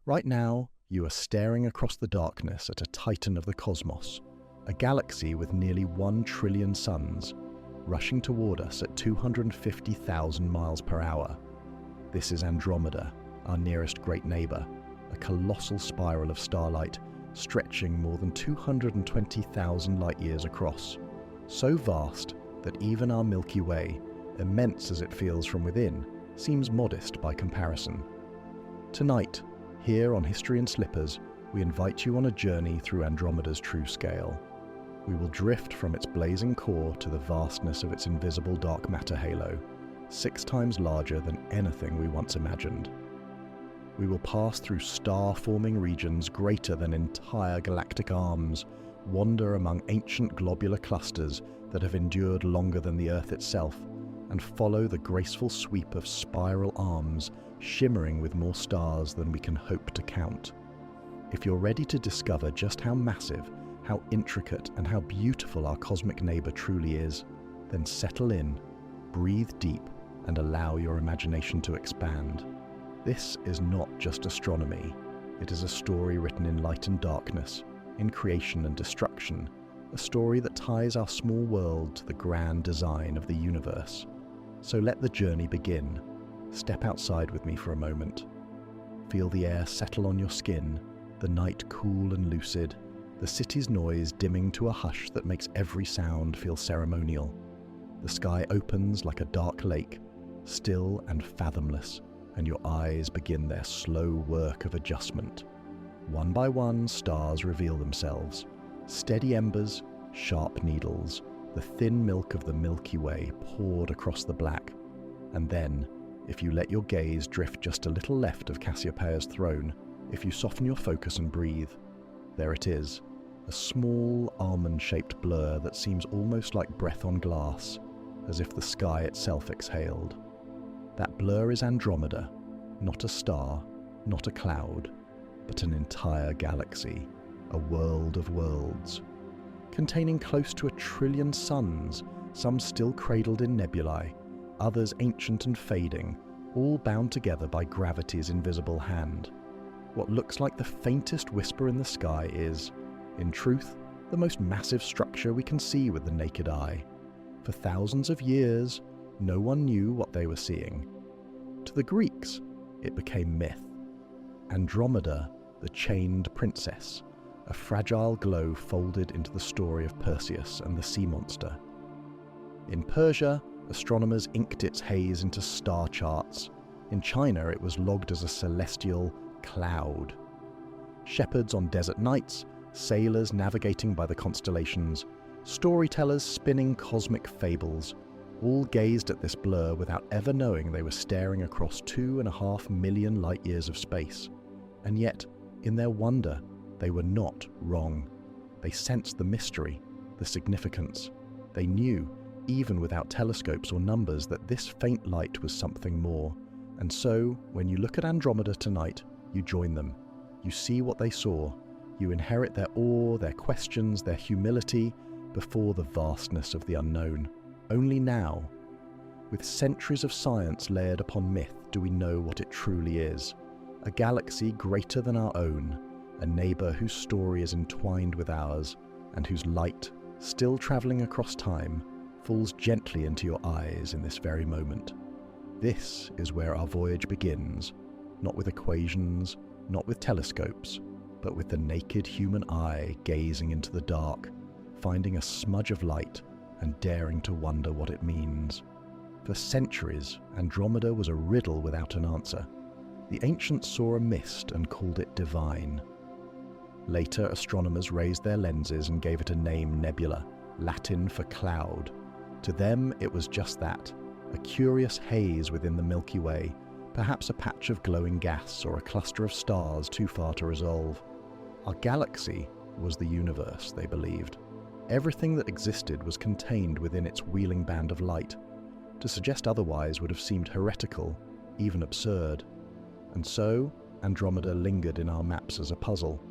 Right now, you are staring across the darkness at a titan of the cosmos, a galaxy with nearly 1 trillion suns, rushing toward us at 250,000 miles per hour. This is Andromeda, our nearest great neighbor, a colossal spiral of starlight stretching more than 220,000 light-years across, so vast that even our Milky Way, immense as it feels from within, seems modest by comparison. Tonight, here on History in Slippers, we invite you on a journey through Andromeda's true scale. We will drift from its blazing core to the vastness of its invisible dark matter halo, 6 times larger than anything we once imagined. We will pass through star-forming regions greater than entire galactic arms, wander among ancient globular clusters that have endured longer than the Earth itself, and follow the graceful sweep of spiral arms shimmering with more stars than we can hope to count. If you're ready to discover just how massive, how intricate, and how beautiful our cosmic neighbor truly is, then settle in, breathe deep, and allow your imagination to expand. This is not just astronomy. It is a story written in light and darkness, in creation and destruction, a story that ties our small world to the grand design of the universe. So let the journey begin. Step outside with me for a moment. Feel the air settle on your skin, the night cool and lucid, the city's noise dimming to a hush that makes every sound feel ceremonial. The sky opens like a dark lake, still and fathomless, and your eyes begin their slow work of adjustment. One by one, stars reveal themselves. Steady embers, sharp needles, the thin milk of the Milky Way poured across the black. And then, if you let your gaze drift just a little left of Cassiopeia's throne, if you soften your focus and breathe, there it is, a small almond-shaped blur that seems almost like breath on glass, as if the sky itself exhaled. That blur is Andromeda, not a star, not a cloud, but an entire galaxy, a world of worlds, containing close to 1 trillion suns, some still cradled in nebulae, others ancient and fading, all bound together by gravity's invisible hand. What looks like the faintest whisper in the sky is, in truth, the most massive structure we can see with the naked eye. For thousands of years, no one knew what they were seeing. To the Greeks, it became myth. Andromeda, the chained princess, a fragile glow folded into the story of Perseus and the sea monster. In Persia, astronomers inked its haze into star charts. In China, it was logged as a celestial cloud. Shepherds on desert nights, sailors navigating by the constellations, storytellers spinning cosmic fables, all gazed at this blur without ever knowing they were staring across 2.5 million light-years of space. And yet, in their wonder, they were not wrong. They sensed the mystery, the significance. They knew, even without telescopes or numbers, that this faint light was something more. And so, when you look at Andromeda tonight, you join them. You see what they saw. You inherit their awe, their questions, their humility before the vastness of the unknown. Only now, with centuries of science layered upon myth, do we know what it truly is. A galaxy greater than our own, a neighbor whose story is entwined with ours, and whose light, still traveling across time, falls gently into your eyes in this very moment. This is where our voyage begins, not with equations, not with telescopes, but with the naked human eye gazing into the dark, finding a smudge of light and daring to wonder what it means. For centuries, Andromeda was a riddle without an answer. The ancients saw a mist and called it divine. Later, astronomers raised their lenses and gave it a name, nebula, Latin for cloud. To them, it was just that, a curious haze within the Milky Way, perhaps a patch of glowing gas or a cluster of stars too far to resolve. Our galaxy was the universe, they believed. Everything that existed was contained within its wheeling band of light. To suggest otherwise would have seemed heretical, even absurd. And so, Andromeda lingered in our maps as a puzzle.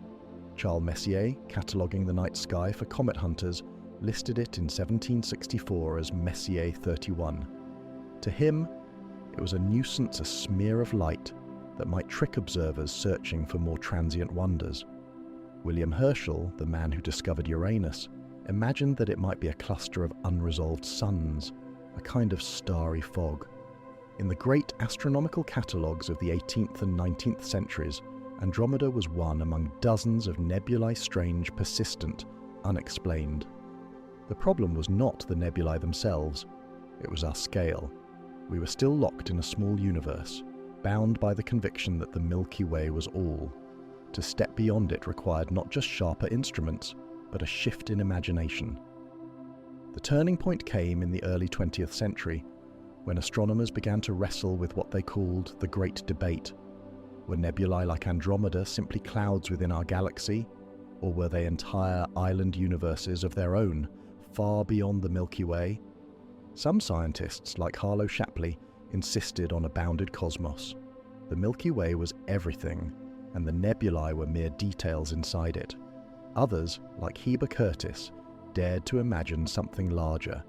Charles Messier, cataloguing the night sky for comet hunters, listed it in 1764 as Messier 31. To him, it was a nuisance, a smear of light, that might trick observers searching for more transient wonders. William Herschel, the man who discovered Uranus, imagined that it might be a cluster of unresolved suns, a kind of starry fog. In the great astronomical catalogues of the 18th and 19th centuries, Andromeda was one among dozens of nebulae strange, persistent, unexplained. The problem was not the nebulae themselves, it was our scale. We were still locked in a small universe, bound by the conviction that the Milky Way was all. To step beyond it required not just sharper instruments, but a shift in imagination. The turning point came in the early 20th century, when astronomers began to wrestle with what they called the Great Debate. Were nebulae like Andromeda simply clouds within our galaxy, or were they entire island universes of their own, far beyond the Milky Way? Some scientists, like Harlow Shapley, insisted on a bounded cosmos. The Milky Way was everything, and the nebulae were mere details inside it. Others, like Heber Curtis, dared to imagine something larger,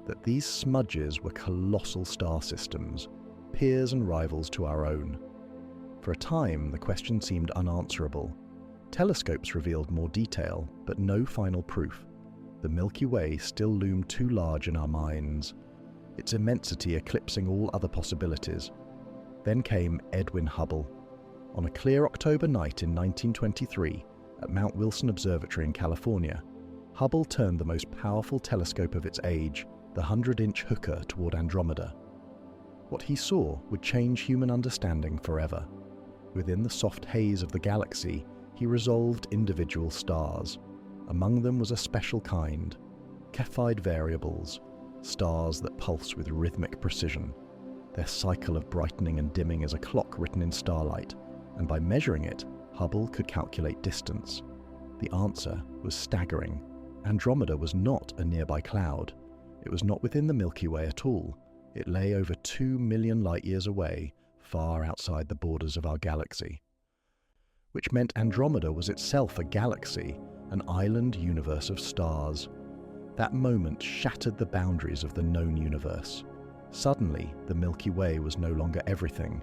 that these smudges were colossal star systems, peers and rivals to our own. For a time, the question seemed unanswerable. Telescopes revealed more detail, but no final proof. The Milky Way still loomed too large in our minds, its immensity eclipsing all other possibilities. Then came Edwin Hubble. On a clear October night in 1923, at Mount Wilson Observatory in California, Hubble turned the most powerful telescope of its age, the 100-inch Hooker, toward Andromeda. What he saw would change human understanding forever. Within the soft haze of the galaxy, he resolved individual stars. Among them was a special kind, Cepheid variables, stars that pulse with rhythmic precision. Their cycle of brightening and dimming is a clock written in starlight, and by measuring it, Hubble could calculate distance. The answer was staggering. Andromeda was not a nearby cloud. It was not within the Milky Way at all. It lay over 2 million light-years away, far outside the borders of our galaxy. Which meant Andromeda was itself a galaxy, an island universe of stars. That moment shattered the boundaries of the known universe. Suddenly, the Milky Way was no longer everything.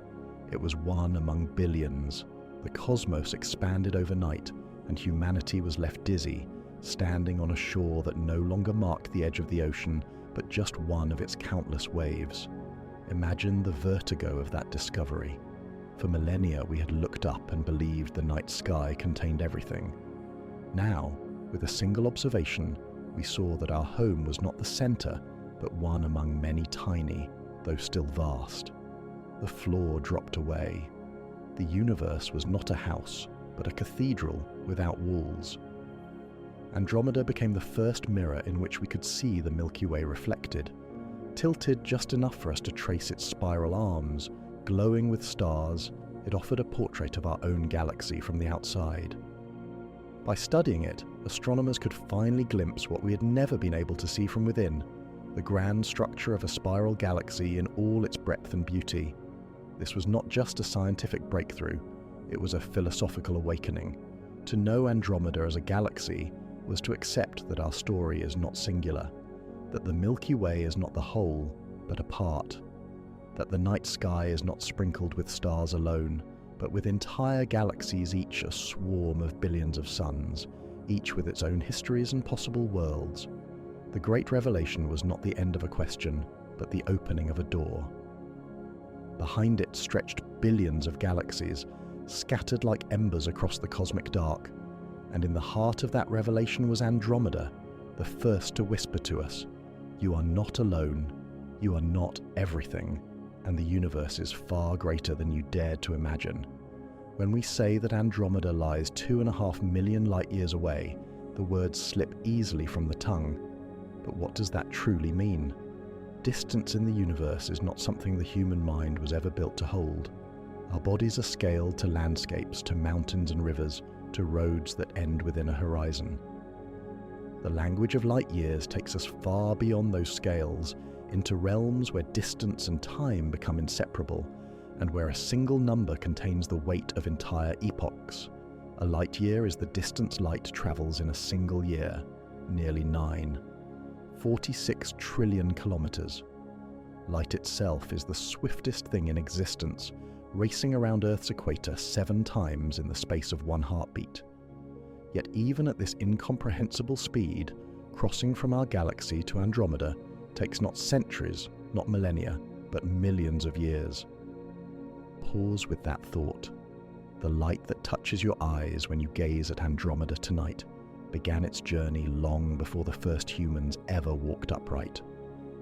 It was one among billions. The cosmos expanded overnight, and humanity was left dizzy, standing on a shore that no longer marked the edge of the ocean, but just one of its countless waves. Imagine the vertigo of that discovery. For millennia we had looked up and believed the night sky contained everything. Now, with a single observation, we saw that our home was not the center, but one among many tiny, though still vast. The floor dropped away. The universe was not a house, but a cathedral without walls. Andromeda became the first mirror in which we could see the Milky Way reflected, tilted just enough for us to trace its spiral arms. Glowing with stars, it offered a portrait of our own galaxy from the outside. By studying it, astronomers could finally glimpse what we had never been able to see from within, the grand structure of a spiral galaxy in all its breadth and beauty. This was not just a scientific breakthrough, it was a philosophical awakening. To know Andromeda as a galaxy was to accept that our story is not singular, that the Milky Way is not the whole, but a part, that the night sky is not sprinkled with stars alone, but with entire galaxies, each a swarm of billions of suns, each with its own histories and possible worlds. The great revelation was not the end of a question, but the opening of a door. Behind it stretched billions of galaxies, scattered like embers across the cosmic dark, and in the heart of that revelation was Andromeda, the first to whisper to us, "You are not alone, you are not everything, and the universe is far greater than you dared to imagine." When we say that Andromeda lies 2.5 million light-years away, the words slip easily from the tongue. But what does that truly mean? Distance in the universe is not something the human mind was ever built to hold. Our bodies are scaled to landscapes, to mountains and rivers, to roads that end within a horizon. The language of light years takes us far beyond those scales, into realms where distance and time become inseparable, and where a single number contains the weight of entire epochs. A light year is the distance light travels in a single year, nearly 46 trillion kilometers. Light itself is the swiftest thing in existence, racing around Earth's equator 7 times in the space of one heartbeat. Yet even at this incomprehensible speed, crossing from our galaxy to Andromeda takes not centuries, not millennia, but millions of years. Pause with that thought. The light that touches your eyes when you gaze at Andromeda tonight began its journey long before the first humans ever walked upright.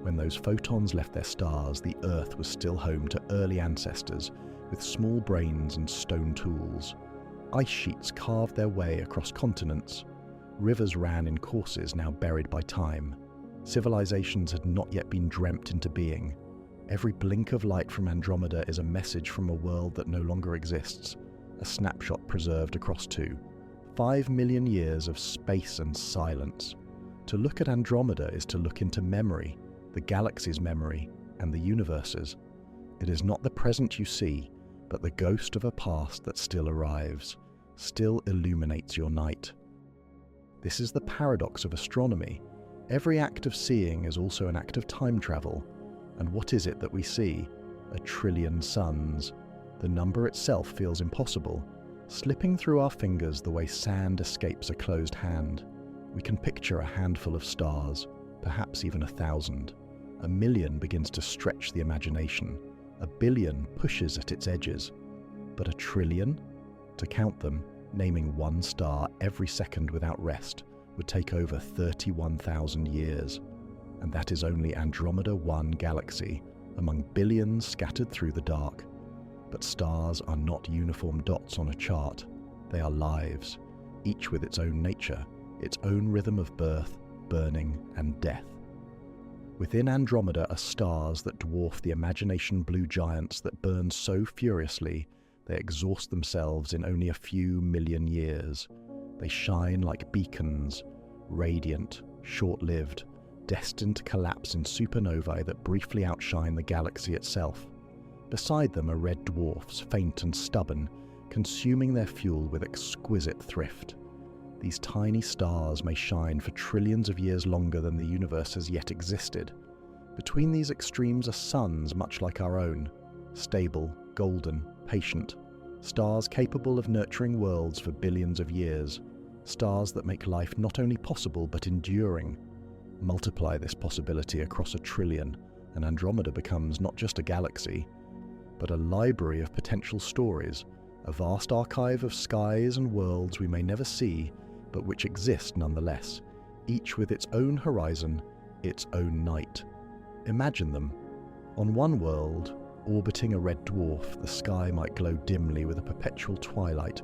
When those photons left their stars, the Earth was still home to early ancestors with small brains and stone tools. Ice sheets carved their way across continents. Rivers ran in courses now buried by time. Civilizations had not yet been dreamt into being. Every blink of light from Andromeda is a message from a world that no longer exists, a snapshot preserved across 5 million years of space and silence. To look at Andromeda is to look into memory, the galaxy's memory, and the universe's. It is not the present you see, but the ghost of a past that still arrives, still illuminates your night. This is the paradox of astronomy. Every act of seeing is also an act of time travel. And what is it that we see? 1 trillion suns. The number itself feels impossible, slipping through our fingers the way sand escapes a closed hand. We can picture a handful of stars, perhaps even 1,000. 1 million begins to stretch the imagination. 1 billion pushes at its edges. But 1 trillion? To count them, naming one star every second without rest, would take over 31,000 years. And that is only Andromeda 1 galaxy, among billions scattered through the dark. But stars are not uniform dots on a chart. They are lives, each with its own nature, its own rhythm of birth, burning, and death. Within Andromeda are stars that dwarf the imagination blue giants that burn so furiously they exhaust themselves in only a few million years. They shine like beacons, radiant, short-lived, destined to collapse in supernovae that briefly outshine the galaxy itself. Beside them are red dwarfs, faint and stubborn, consuming their fuel with exquisite thrift. These tiny stars may shine for trillions of years longer than the universe has yet existed. Between these extremes are suns much like our own, stable, golden, patient, stars capable of nurturing worlds for billions of years, stars that make life not only possible but enduring. Multiply this possibility across 1 trillion, and Andromeda becomes not just a galaxy, but a library of potential stories, a vast archive of skies and worlds we may never see, but which exist nonetheless, each with its own horizon, its own night. Imagine them. On one world, orbiting a red dwarf, the sky might glow dimly with a perpetual twilight,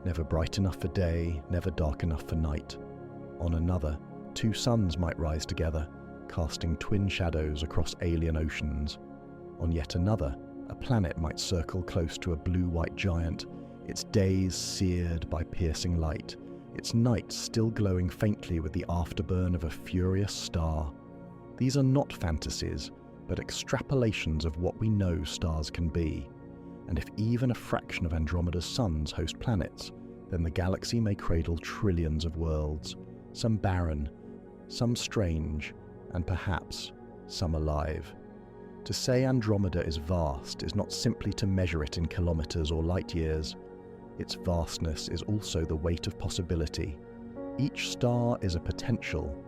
never bright enough for day, never dark enough for night. On another, 2 suns might rise together, casting twin shadows across alien oceans. On yet another, a planet might circle close to a blue-white giant, its days seared by piercing light, its nights still glowing faintly with the afterburn of a furious star. These are not fantasies, but extrapolations of what we know stars can be. And if even a fraction of Andromeda's suns host planets, then the galaxy may cradle trillions of worlds, some barren, some strange, and perhaps some alive. To say Andromeda is vast is not simply to measure it in kilometers or light years. Its vastness is also the weight of possibility. Each star is a potential.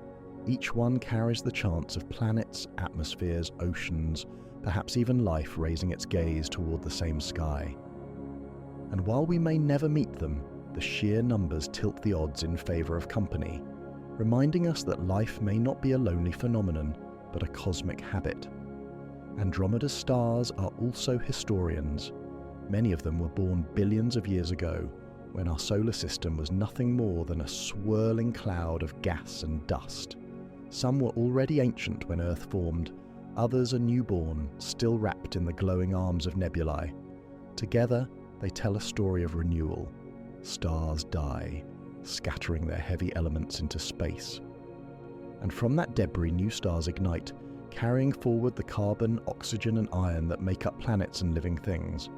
Each one carries the chance of planets, atmospheres, oceans, perhaps even life raising its gaze toward the same sky. And while we may never meet them, the sheer numbers tilt the odds in favor of company, reminding us that life may not be a lonely phenomenon, but a cosmic habit. Andromeda's stars are also historians. Many of them were born billions of years ago, when our solar system was nothing more than a swirling cloud of gas and dust. Some were already ancient when Earth formed, others are newborn, still wrapped in the glowing arms of nebulae. Together, they tell a story of renewal. Stars die, scattering their heavy elements into space. And from that debris, new stars ignite, carrying forward the carbon, oxygen, and iron that make up planets and living things.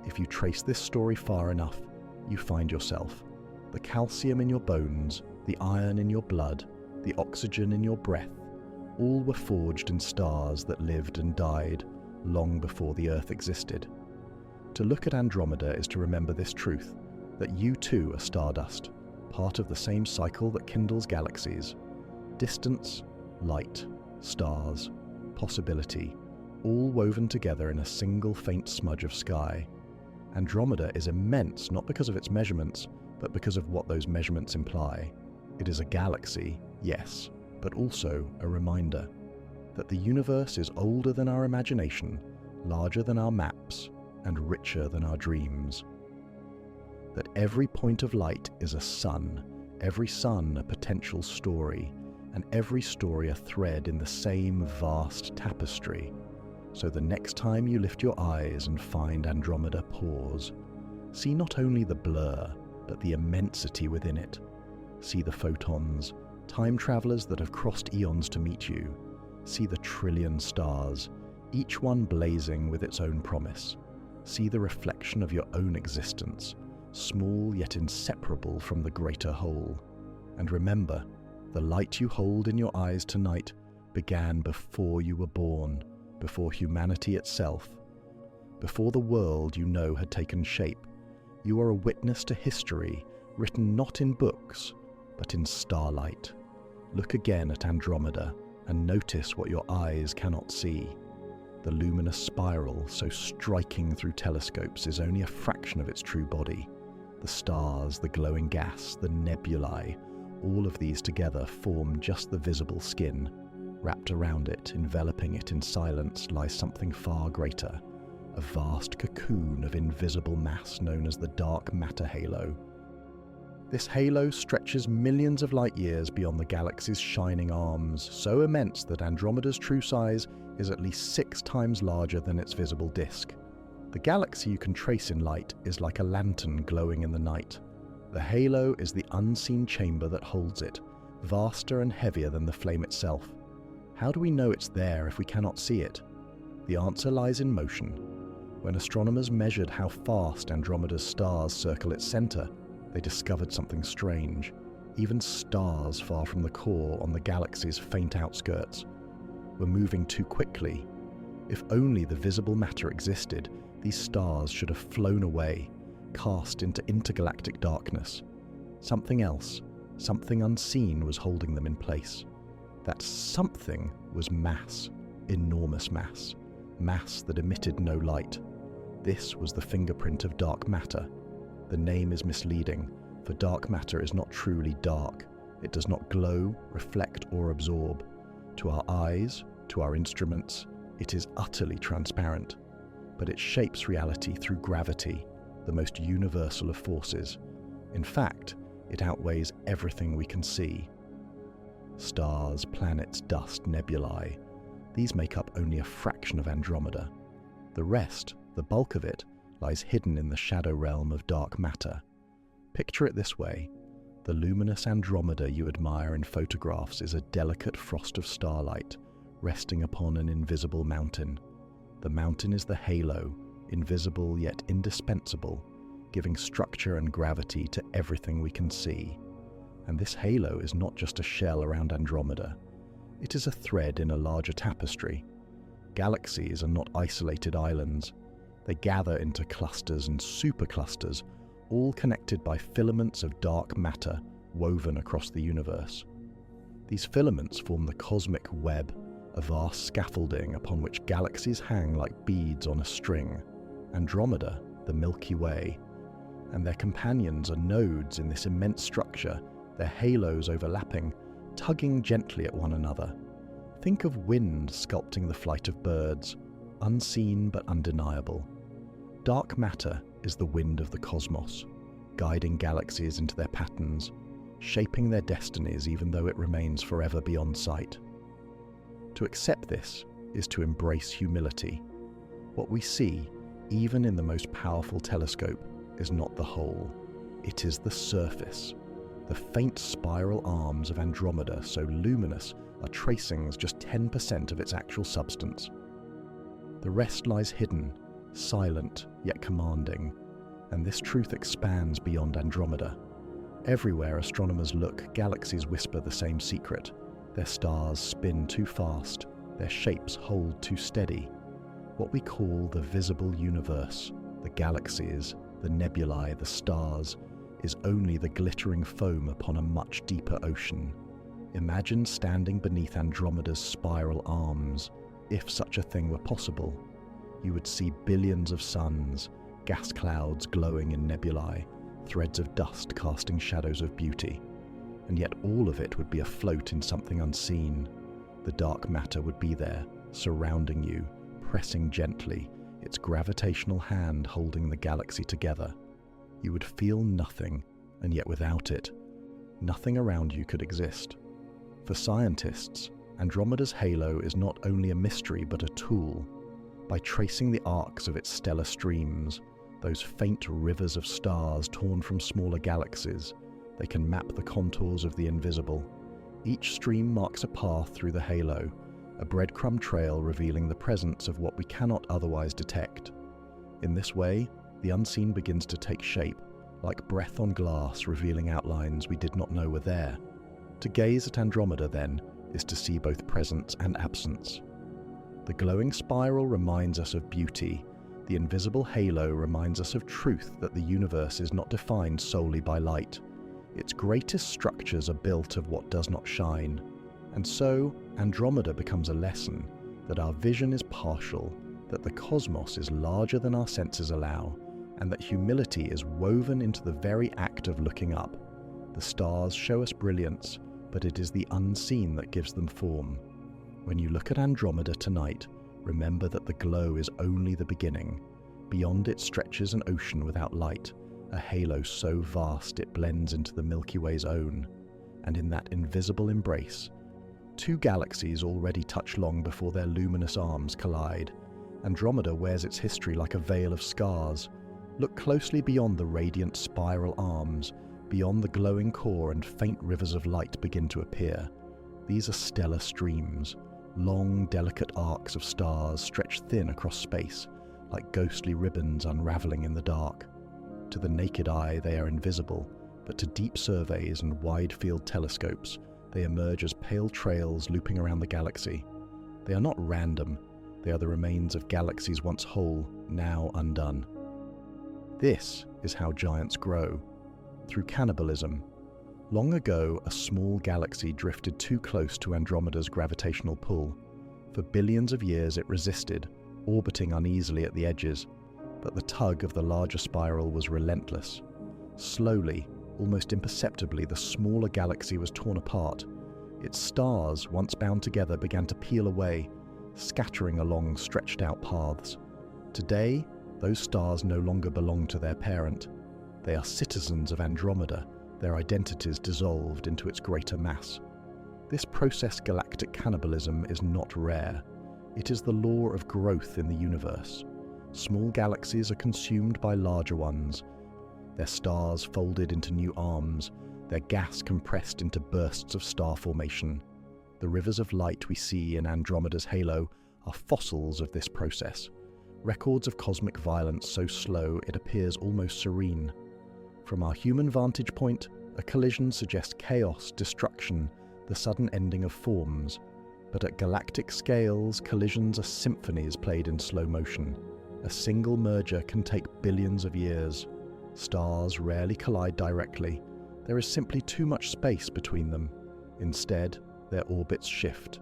If you trace this story far enough, you find yourself. The calcium in your bones, the iron in your blood, the oxygen in your breath, all were forged in stars that lived and died long before the Earth existed. To look at Andromeda is to remember this truth, that you too are stardust, part of the same cycle that kindles galaxies. Distance, light, stars, possibility, all woven together in a single faint smudge of sky. Andromeda is immense not because of its measurements, but because of what those measurements imply. It is a galaxy, yes, but also a reminder that the universe is older than our imagination, larger than our maps, and richer than our dreams. That every point of light is a sun, every sun a potential story, and every story a thread in the same vast tapestry. So the next time you lift your eyes and find Andromeda, pause. See not only the blur, but the immensity within it. See the photons, time travelers that have crossed eons to meet you. See the trillion stars, each one blazing with its own promise. See the reflection of your own existence, small yet inseparable from the greater whole. And remember, the light you hold in your eyes tonight began before you were born, before humanity itself, before the world you know had taken shape. You are a witness to history, written not in books, but in starlight. Look again at Andromeda and notice what your eyes cannot see. The luminous spiral, so striking through telescopes, is only a fraction of its true body. The stars, the glowing gas, the nebulae, all of these together form just the visible skin. Wrapped around it, enveloping it in silence, lies something far greater, a vast cocoon of invisible mass known as the dark matter halo. This halo stretches millions of light years beyond the galaxy's shining arms, so immense that Andromeda's true size is at least 6 times larger than its visible disk. The galaxy you can trace in light is like a lantern glowing in the night. The halo is the unseen chamber that holds it, vaster and heavier than the flame itself. How do we know it's there if we cannot see it? The answer lies in motion. When astronomers measured how fast Andromeda's stars circle its center, they discovered something strange. Even stars far from the core on the galaxy's faint outskirts were moving too quickly. If only the visible matter existed, these stars should have flown away, cast into intergalactic darkness. Something else, something unseen, was holding them in place. That something was mass, enormous mass, mass that emitted no light. This was the fingerprint of dark matter. The name is misleading, for dark matter is not truly dark. It does not glow, reflect, or absorb. To our eyes, to our instruments, it is utterly transparent. But it shapes reality through gravity, the most universal of forces. In fact, it outweighs everything we can see. Stars, planets, dust, nebulae, these make up only a fraction of Andromeda. The rest, the bulk of it, lies hidden in the shadow realm of dark matter. Picture it this way. The luminous Andromeda you admire in photographs is a delicate frost of starlight, resting upon an invisible mountain. The mountain is the halo, invisible yet indispensable, giving structure and gravity to everything we can see. And this halo is not just a shell around Andromeda. It is a thread in a larger tapestry. Galaxies are not isolated islands. They gather into clusters and superclusters, all connected by filaments of dark matter woven across the universe. These filaments form the cosmic web, a vast scaffolding upon which galaxies hang like beads on a string. Andromeda, the Milky Way, and their companions are nodes in this immense structure, their halos overlapping, tugging gently at one another. Think of wind sculpting the flight of birds, unseen but undeniable. Dark matter is the wind of the cosmos, guiding galaxies into their patterns, shaping their destinies even though it remains forever beyond sight. To accept this is to embrace humility. What we see, even in the most powerful telescope, is not the whole. It is the surface. The faint spiral arms of Andromeda, so luminous, are tracings just 10% of its actual substance. The rest lies hidden, silent yet commanding, and this truth expands beyond Andromeda. Everywhere astronomers look, galaxies whisper the same secret. Their stars spin too fast, their shapes hold too steady. What we call the visible universe, The galaxies, the nebulae, the stars, is only the glittering foam upon a much deeper ocean. Imagine standing beneath Andromeda's spiral arms. If such a thing were possible, you would see billions of suns, gas clouds glowing in nebulae, threads of dust casting shadows of beauty. And yet all of it would be afloat in something unseen. The dark matter would be there, surrounding you, pressing gently, its gravitational hand holding the galaxy together. You would feel nothing, and yet without it, nothing around you could exist. For scientists, Andromeda's halo is not only a mystery but a tool. By tracing the arcs of its stellar streams, those faint rivers of stars torn from smaller galaxies, they can map the contours of the invisible. Each stream marks a path through the halo, a breadcrumb trail revealing the presence of what we cannot otherwise detect. In this way, the unseen begins to take shape, like breath on glass revealing outlines we did not know were there. To gaze at Andromeda, then, is to see both presence and absence. The glowing spiral reminds us of beauty. The invisible halo reminds us of truth, that the universe is not defined solely by light. Its greatest structures are built of what does not shine. And so, Andromeda becomes a lesson that our vision is partial, that the cosmos is larger than our senses allow, and that humility is woven into the very act of looking up. The stars show us brilliance, but it is the unseen that gives them form. When you look at Andromeda tonight, remember that the glow is only the beginning. Beyond it stretches an ocean without light, a halo so vast it blends into the Milky Way's own. And in that invisible embrace, two galaxies already touch long before their luminous arms collide. Andromeda wears its history like a veil of scars. Look closely beyond the radiant spiral arms. Beyond the glowing core and faint rivers of light begin to appear. These are stellar streams, long, delicate arcs of stars stretched thin across space, like ghostly ribbons unraveling in the dark. To the naked eye, they are invisible, but to deep surveys and wide-field telescopes, they emerge as pale trails looping around the galaxy. They are not random. They are the remains of galaxies once whole, now undone. This is how giants grow. Through cannibalism. Long ago, a small galaxy drifted too close to Andromeda's gravitational pull. For billions of years it resisted, orbiting uneasily at the edges, but the tug of the larger spiral was relentless. Slowly, almost imperceptibly, the smaller galaxy was torn apart. Its stars, once bound together, began to peel away, scattering along stretched-out paths. Today, those stars no longer belong to their parent. They are citizens of Andromeda, their identities dissolved into its greater mass. This process galactic cannibalism is not rare. It is the law of growth in the universe. Small galaxies are consumed by larger ones, their stars folded into new arms, their gas compressed into bursts of star formation. The rivers of light we see in Andromeda's halo are fossils of this process, records of cosmic violence so slow it appears almost serene. From our human vantage point, a collision suggests chaos, destruction, the sudden ending of forms. But at galactic scales, collisions are symphonies played in slow motion. A single merger can take billions of years. Stars rarely collide directly. There is simply too much space between them. Instead, their orbits shift.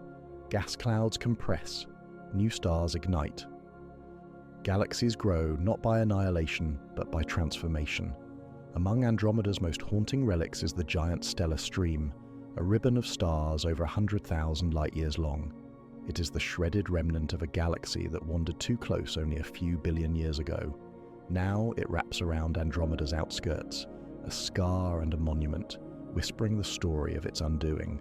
Gas clouds compress. New stars ignite. Galaxies grow not by annihilation, but by transformation. Among Andromeda's most haunting relics is the giant stellar stream, a ribbon of stars over 100,000 light-years long. It is the shredded remnant of a galaxy that wandered too close only a few billion years ago. Now it wraps around Andromeda's outskirts, a scar and a monument, whispering the story of its undoing.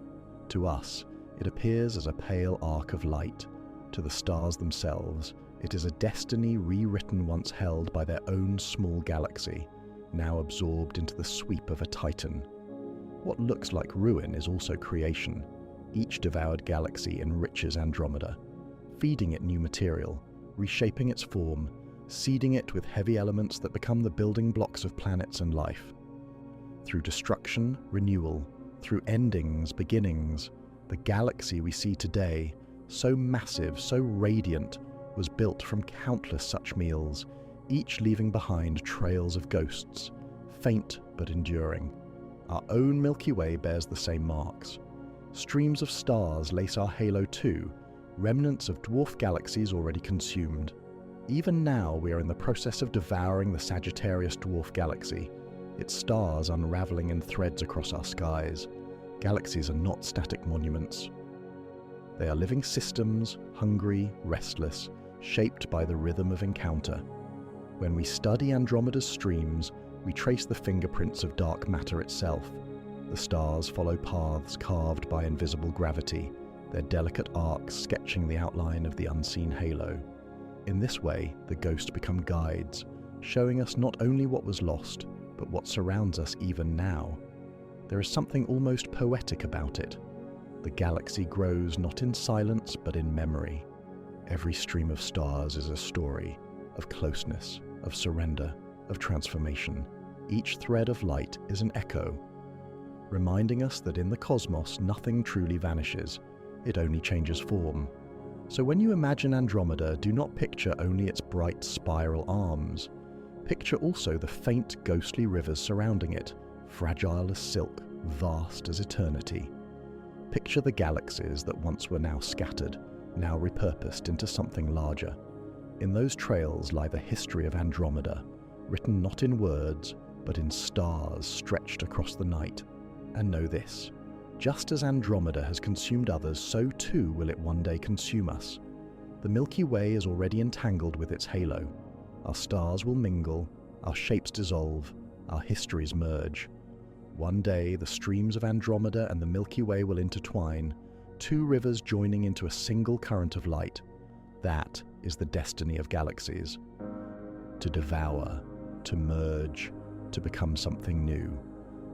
To us, it appears as a pale arc of light. To the stars themselves, it is a destiny rewritten once held by their own small galaxy, now absorbed into the sweep of a titan. What looks like ruin is also creation. Each devoured galaxy enriches Andromeda, feeding it new material, reshaping its form, seeding it with heavy elements that become the building blocks of planets and life. Through destruction, renewal, through endings, beginnings, the galaxy we see today, so massive, so radiant, was built from countless such meals, each leaving behind trails of ghosts, faint but enduring. Our own Milky Way bears the same marks. Streams of stars lace our halo too, remnants of dwarf galaxies already consumed. Even now we are in the process of devouring the Sagittarius dwarf galaxy, its stars unraveling in threads across our skies. Galaxies are not static monuments. They are living systems, hungry, restless, shaped by the rhythm of encounter. When we study Andromeda's streams, we trace the fingerprints of dark matter itself. The stars follow paths carved by invisible gravity, their delicate arcs sketching the outline of the unseen halo. In this way, the ghosts become guides, showing us not only what was lost, but what surrounds us even now. There is something almost poetic about it. The galaxy grows not in silence, but in memory. Every stream of stars is a story of closeness, of surrender, of transformation. Each thread of light is an echo, reminding us that in the cosmos nothing truly vanishes, it only changes form. So when you imagine Andromeda, do not picture only its bright spiral arms. Picture also the faint ghostly rivers surrounding it, fragile as silk, vast as eternity. Picture the galaxies that once were now scattered, now repurposed into something larger. In those trails lie the history of Andromeda, written not in words, but in stars stretched across the night. And know this, just as Andromeda has consumed others, so too will it one day consume us. The Milky Way is already entangled with its halo. Our stars will mingle, our shapes dissolve, our histories merge. One day, the streams of Andromeda and the Milky Way will intertwine, two rivers joining into a single current of light. That is the destiny of galaxies. To devour, to merge, to become something new.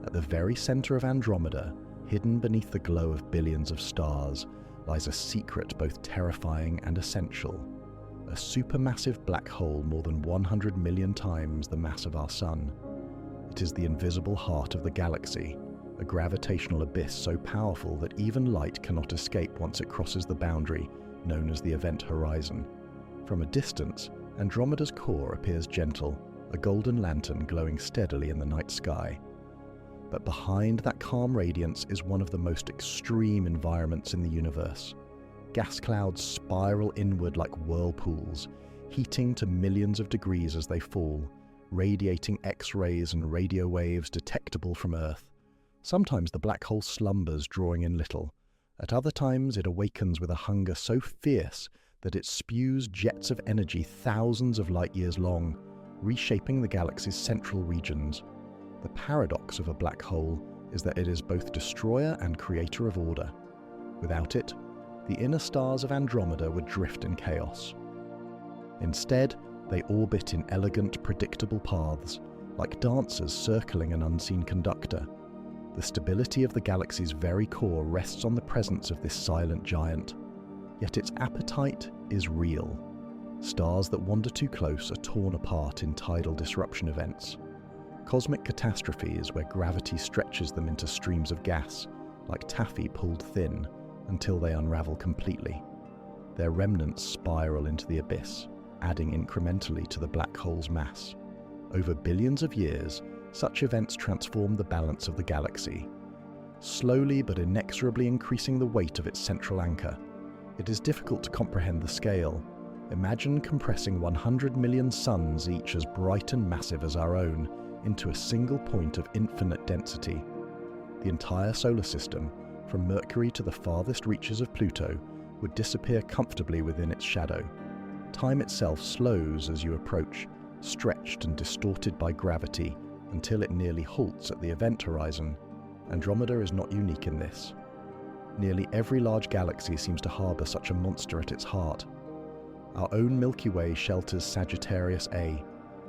At the very center of Andromeda, hidden beneath the glow of billions of stars, lies a secret both terrifying and essential. A supermassive black hole more than 100 million times the mass of our Sun. It is the invisible heart of the galaxy, a gravitational abyss so powerful that even light cannot escape once it crosses the boundary known as the event horizon. From a distance, Andromeda's core appears gentle, a golden lantern glowing steadily in the night sky. But behind that calm radiance is one of the most extreme environments in the universe. Gas clouds spiral inward like whirlpools, heating to millions of degrees as they fall, radiating X-rays and radio waves detectable from Earth. Sometimes the black hole slumbers, drawing in little. At other times it awakens with a hunger so fierce that it spews jets of energy thousands of light years long, reshaping the galaxy's central regions. The paradox of a black hole is that it is both destroyer and creator of order. Without it, the inner stars of Andromeda would drift in chaos. Instead, they orbit in elegant, predictable paths, like dancers circling an unseen conductor. The stability of the galaxy's very core rests on the presence of this silent giant. Yet its appetite is real. Stars that wander too close are torn apart in tidal disruption events. Cosmic catastrophes where gravity stretches them into streams of gas, like taffy pulled thin, until they unravel completely. Their remnants spiral into the abyss, adding incrementally to the black hole's mass. Over billions of years, such events transform the balance of the galaxy, slowly but inexorably increasing the weight of its central anchor. It is difficult to comprehend the scale. Imagine compressing 100 million suns, each as bright and massive as our own, into a single point of infinite density. The entire solar system, from Mercury to the farthest reaches of Pluto, would disappear comfortably within its shadow. Time itself slows as you approach, stretched and distorted by gravity, until it nearly halts at the event horizon. Andromeda is not unique in this. Nearly every large galaxy seems to harbour such a monster at its heart. Our own Milky Way shelters Sagittarius A,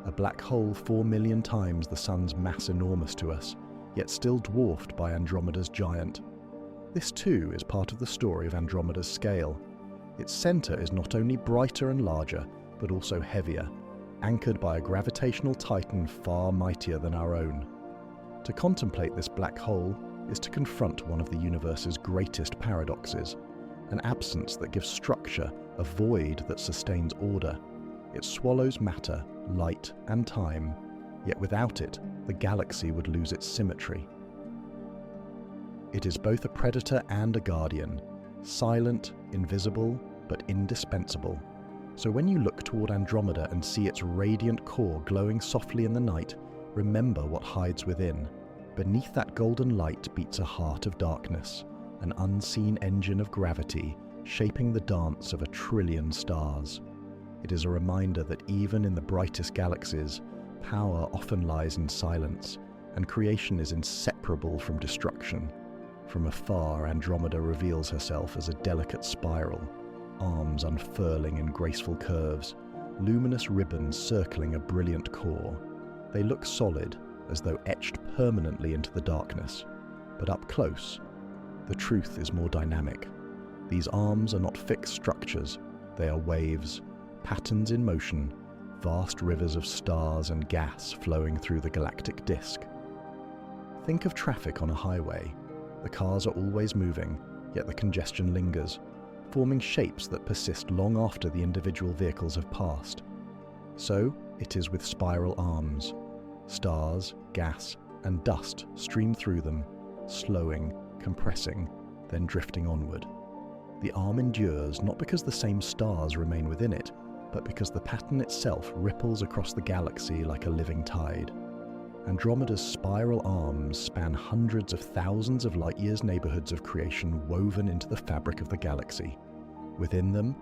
a black hole 4 million times the Sun's mass enormous to us, yet still dwarfed by Andromeda's giant. This too is part of the story of Andromeda's scale. Its centre is not only brighter and larger, but also heavier, anchored by a gravitational titan far mightier than our own. To contemplate this black hole is to confront one of the universe's greatest paradoxes, an absence that gives structure, a void that sustains order. It swallows matter, light, and time, yet without it, the galaxy would lose its symmetry. It is both a predator and a guardian, silent, invisible, but indispensable. So when you look toward Andromeda and see its radiant core glowing softly in the night, remember what hides within. Beneath that golden light beats a heart of darkness, an unseen engine of gravity shaping the dance of 1 trillion stars. It is a reminder that even in the brightest galaxies, power often lies in silence, and creation is inseparable from destruction. From afar, Andromeda reveals herself as a delicate spiral, arms unfurling in graceful curves, luminous ribbons circling a brilliant core. They look solid, as though etched permanently into the darkness. But up close, the truth is more dynamic. These arms are not fixed structures, they are waves, patterns in motion, vast rivers of stars and gas flowing through the galactic disk. Think of traffic on a highway. The cars are always moving, yet the congestion lingers, forming shapes that persist long after the individual vehicles have passed. So it is with spiral arms. Stars, gas, and dust stream through them, slowing, compressing, then drifting onward. The arm endures not because the same stars remain within it, but because the pattern itself ripples across the galaxy like a living tide. Andromeda's spiral arms span hundreds of thousands of light-years neighborhoods of creation woven into the fabric of the galaxy. Within them,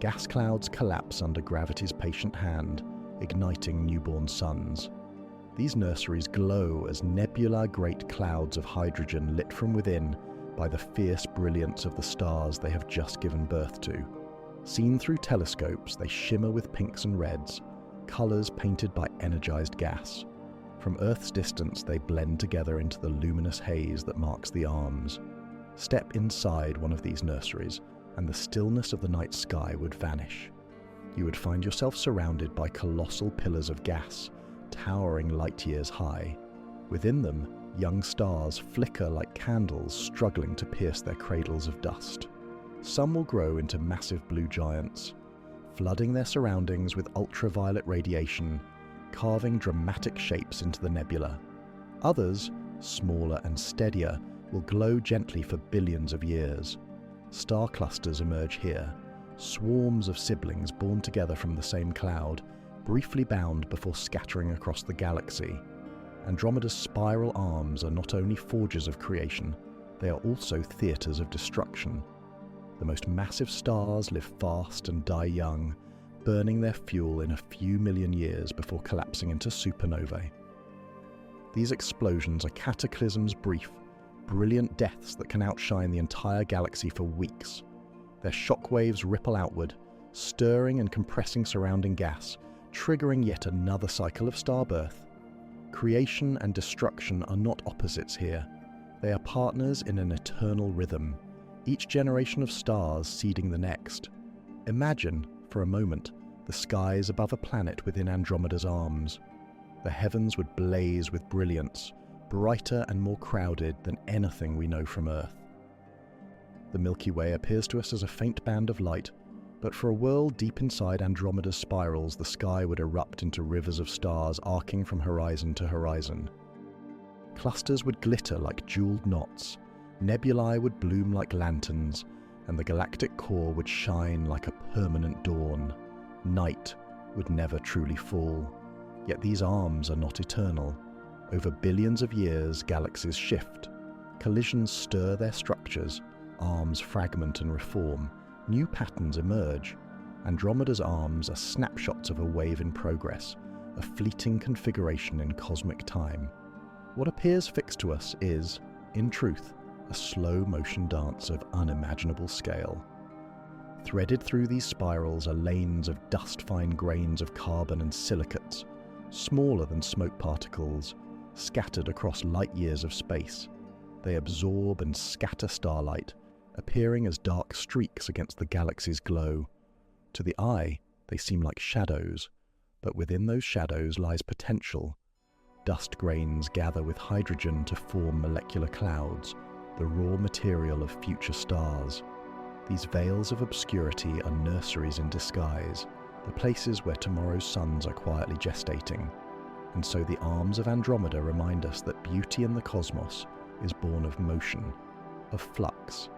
gas clouds collapse under gravity's patient hand, igniting newborn suns. These nurseries glow as nebular great clouds of hydrogen lit from within by the fierce brilliance of the stars they have just given birth to. Seen through telescopes, they shimmer with pinks and reds, colors painted by energized gas. From Earth's distance, they blend together into the luminous haze that marks the arms. Step inside one of these nurseries, and the stillness of the night sky would vanish. You would find yourself surrounded by colossal pillars of gas, towering light years high. Within them, young stars flicker like candles struggling to pierce their cradles of dust. Some will grow into massive blue giants, flooding their surroundings with ultraviolet radiation, carving dramatic shapes into the nebula. Others, smaller and steadier, will glow gently for billions of years. Star clusters emerge here, swarms of siblings born together from the same cloud, briefly bound before scattering across the galaxy. Andromeda's spiral arms are not only forges of creation, they are also theaters of destruction. The most massive stars live fast and die young, burning their fuel in a few million years before collapsing into supernovae. These explosions are cataclysms brief, brilliant deaths that can outshine the entire galaxy for weeks. Their shockwaves ripple outward, stirring and compressing surrounding gas, triggering yet another cycle of starbirth. Creation and destruction are not opposites here. They are partners in an eternal rhythm, each generation of stars seeding the next. Imagine, for a moment, the skies above a planet within Andromeda's arms. The heavens would blaze with brilliance, brighter and more crowded than anything we know from Earth. The Milky Way appears to us as a faint band of light, but for a world deep inside Andromeda's spirals, the sky would erupt into rivers of stars arcing from horizon to horizon. Clusters would glitter like jeweled knots, nebulae would bloom like lanterns, and the galactic core would shine like a permanent dawn. Night would never truly fall. Yet these arms are not eternal. Over billions of years, galaxies shift. Collisions stir their structures, arms fragment and reform, new patterns emerge. Andromeda's arms are snapshots of a wave in progress, a fleeting configuration in cosmic time. What appears fixed to us is, in truth, a slow-motion dance of unimaginable scale. Threaded through these spirals are lanes of dust-fine grains of carbon and silicates, smaller than smoke particles, scattered across light-years of space. They absorb and scatter starlight, appearing as dark streaks against the galaxy's glow. To the eye, they seem like shadows, but within those shadows lies potential. Dust grains gather with hydrogen to form molecular clouds, the raw material of future stars. These veils of obscurity are nurseries in disguise, the places where tomorrow's suns are quietly gestating. And so the arms of Andromeda remind us that beauty in the cosmos is born of motion, of flux.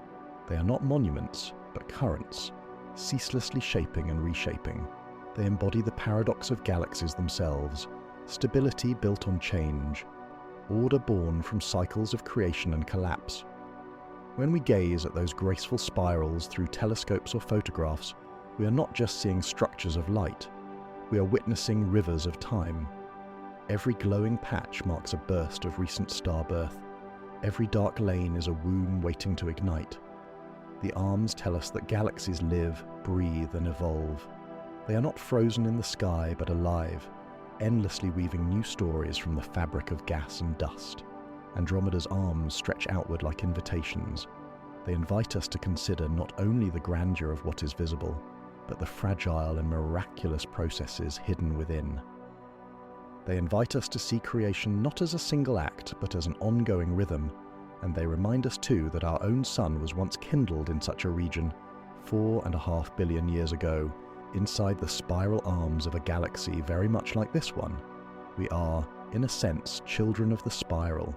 They are not monuments, but currents, ceaselessly shaping and reshaping. They embody the paradox of galaxies themselves, stability built on change, order born from cycles of creation and collapse. When we gaze at those graceful spirals through telescopes or photographs, we are not just seeing structures of light, we are witnessing rivers of time. Every glowing patch marks a burst of recent star birth. Every dark lane is a womb waiting to ignite. The arms tell us that galaxies live, breathe, and evolve. They are not frozen in the sky, but alive, endlessly weaving new stories from the fabric of gas and dust. Andromeda's arms stretch outward like invitations. They invite us to consider not only the grandeur of what is visible, but the fragile and miraculous processes hidden within. They invite us to see creation not as a single act, but as an ongoing rhythm, and they remind us too that our own sun was once kindled in such a region 4.5 billion years ago, inside the spiral arms of a galaxy very much like this one. We are, in a sense, children of the spiral,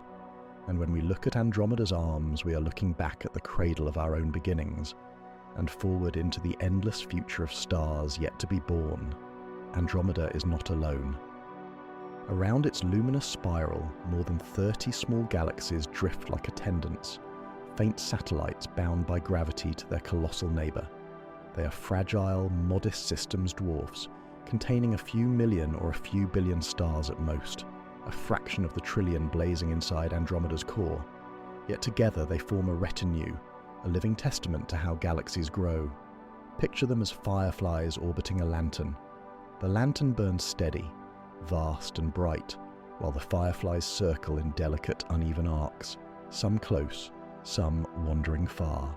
and when we look at Andromeda's arms, we are looking back at the cradle of our own beginnings, and forward into the endless future of stars yet to be born. Andromeda is not alone. Around its luminous spiral, more than 30 small galaxies drift like attendants, faint satellites bound by gravity to their colossal neighbour. They are fragile, modest systems dwarfs, containing a few million or a few billion stars at most, a fraction of the trillion blazing inside Andromeda's core. Yet together they form a retinue, a living testament to how galaxies grow. Picture them as fireflies orbiting a lantern. The lantern burns steady, vast and bright, while the fireflies circle in delicate, uneven arcs, some close, some wandering far.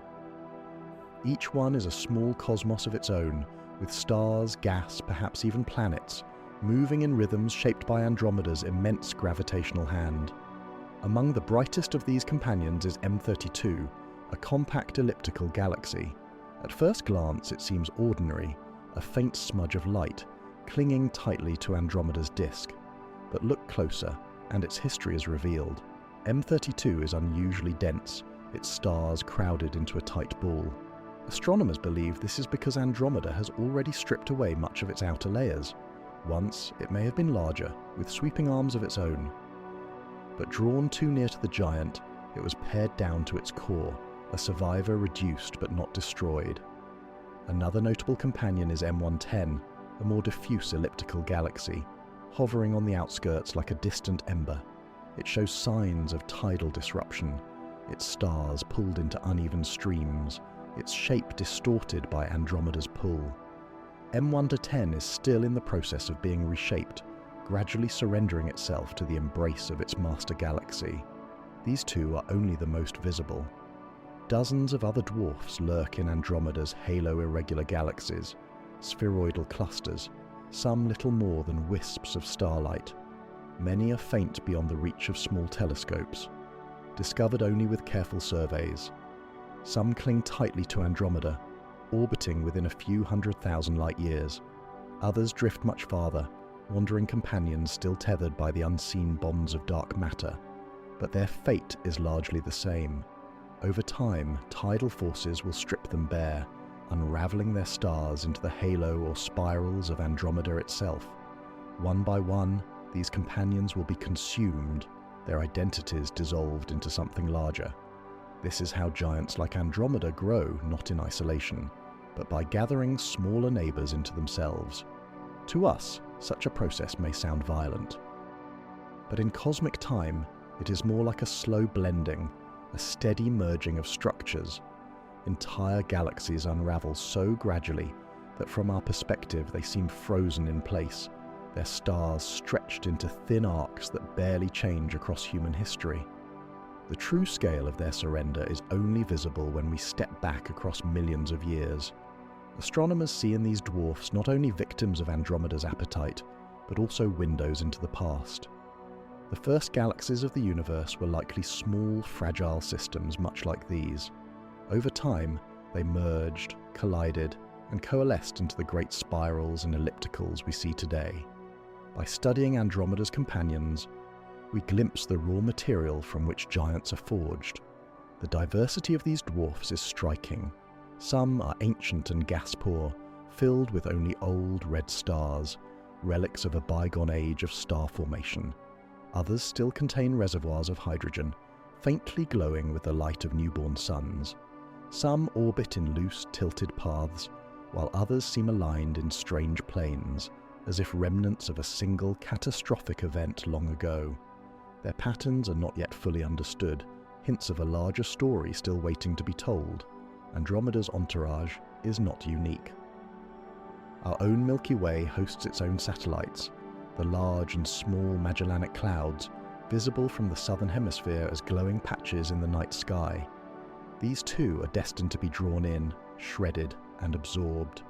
Each one is a small cosmos of its own, with stars, gas, perhaps even planets, moving in rhythms shaped by Andromeda's immense gravitational hand. Among the brightest of these companions is M32, a compact elliptical galaxy. At first glance it seems ordinary, a faint smudge of light, clinging tightly to Andromeda's disk. But look closer, and its history is revealed. M32 is unusually dense, its stars crowded into a tight ball. Astronomers believe this is because Andromeda has already stripped away much of its outer layers. Once, it may have been larger, with sweeping arms of its own. But drawn too near to the giant, it was pared down to its core, a survivor reduced but not destroyed. Another notable companion is M110, a more diffuse elliptical galaxy, hovering on the outskirts like a distant ember. It shows signs of tidal disruption, its stars pulled into uneven streams, its shape distorted by Andromeda's pull. M1-10 is still in the process of being reshaped, gradually surrendering itself to the embrace of its master galaxy. These two are only the most visible. Dozens of other dwarfs lurk in Andromeda's halo-irregular galaxies, spheroidal clusters, some little more than wisps of starlight. Many are faint beyond the reach of small telescopes, discovered only with careful surveys. Some cling tightly to Andromeda, orbiting within a few 100,000 light-years. Others drift much farther, wandering companions still tethered by the unseen bonds of dark matter. But their fate is largely the same. Over time, tidal forces will strip them bare, unraveling their stars into the halo or spirals of Andromeda itself. One by one, these companions will be consumed, their identities dissolved into something larger. This is how giants like Andromeda grow, not in isolation, but by gathering smaller neighbors into themselves. To us, such a process may sound violent. But in cosmic time, it is more like a slow blending, a steady merging of structures. Entire galaxies unravel so gradually that from our perspective they seem frozen in place, their stars stretched into thin arcs that barely change across human history. The true scale of their surrender is only visible when we step back across millions of years. Astronomers see in these dwarfs not only victims of Andromeda's appetite, but also windows into the past. The first galaxies of the universe were likely small, fragile systems much like these. Over time, they merged, collided, and coalesced into the great spirals and ellipticals we see today. By studying Andromeda's companions, we glimpse the raw material from which giants are forged. The diversity of these dwarfs is striking. Some are ancient and gas-poor, filled with only old red stars, relics of a bygone age of star formation. Others still contain reservoirs of hydrogen, faintly glowing with the light of newborn suns. Some orbit in loose, tilted paths, while others seem aligned in strange planes, as if remnants of a single catastrophic event long ago. Their patterns are not yet fully understood, hints of a larger story still waiting to be told. Andromeda's entourage is not unique. Our own Milky Way hosts its own satellites, the large and small Magellanic Clouds, visible from the southern hemisphere as glowing patches in the night sky. These too are destined to be drawn in, shredded, and absorbed.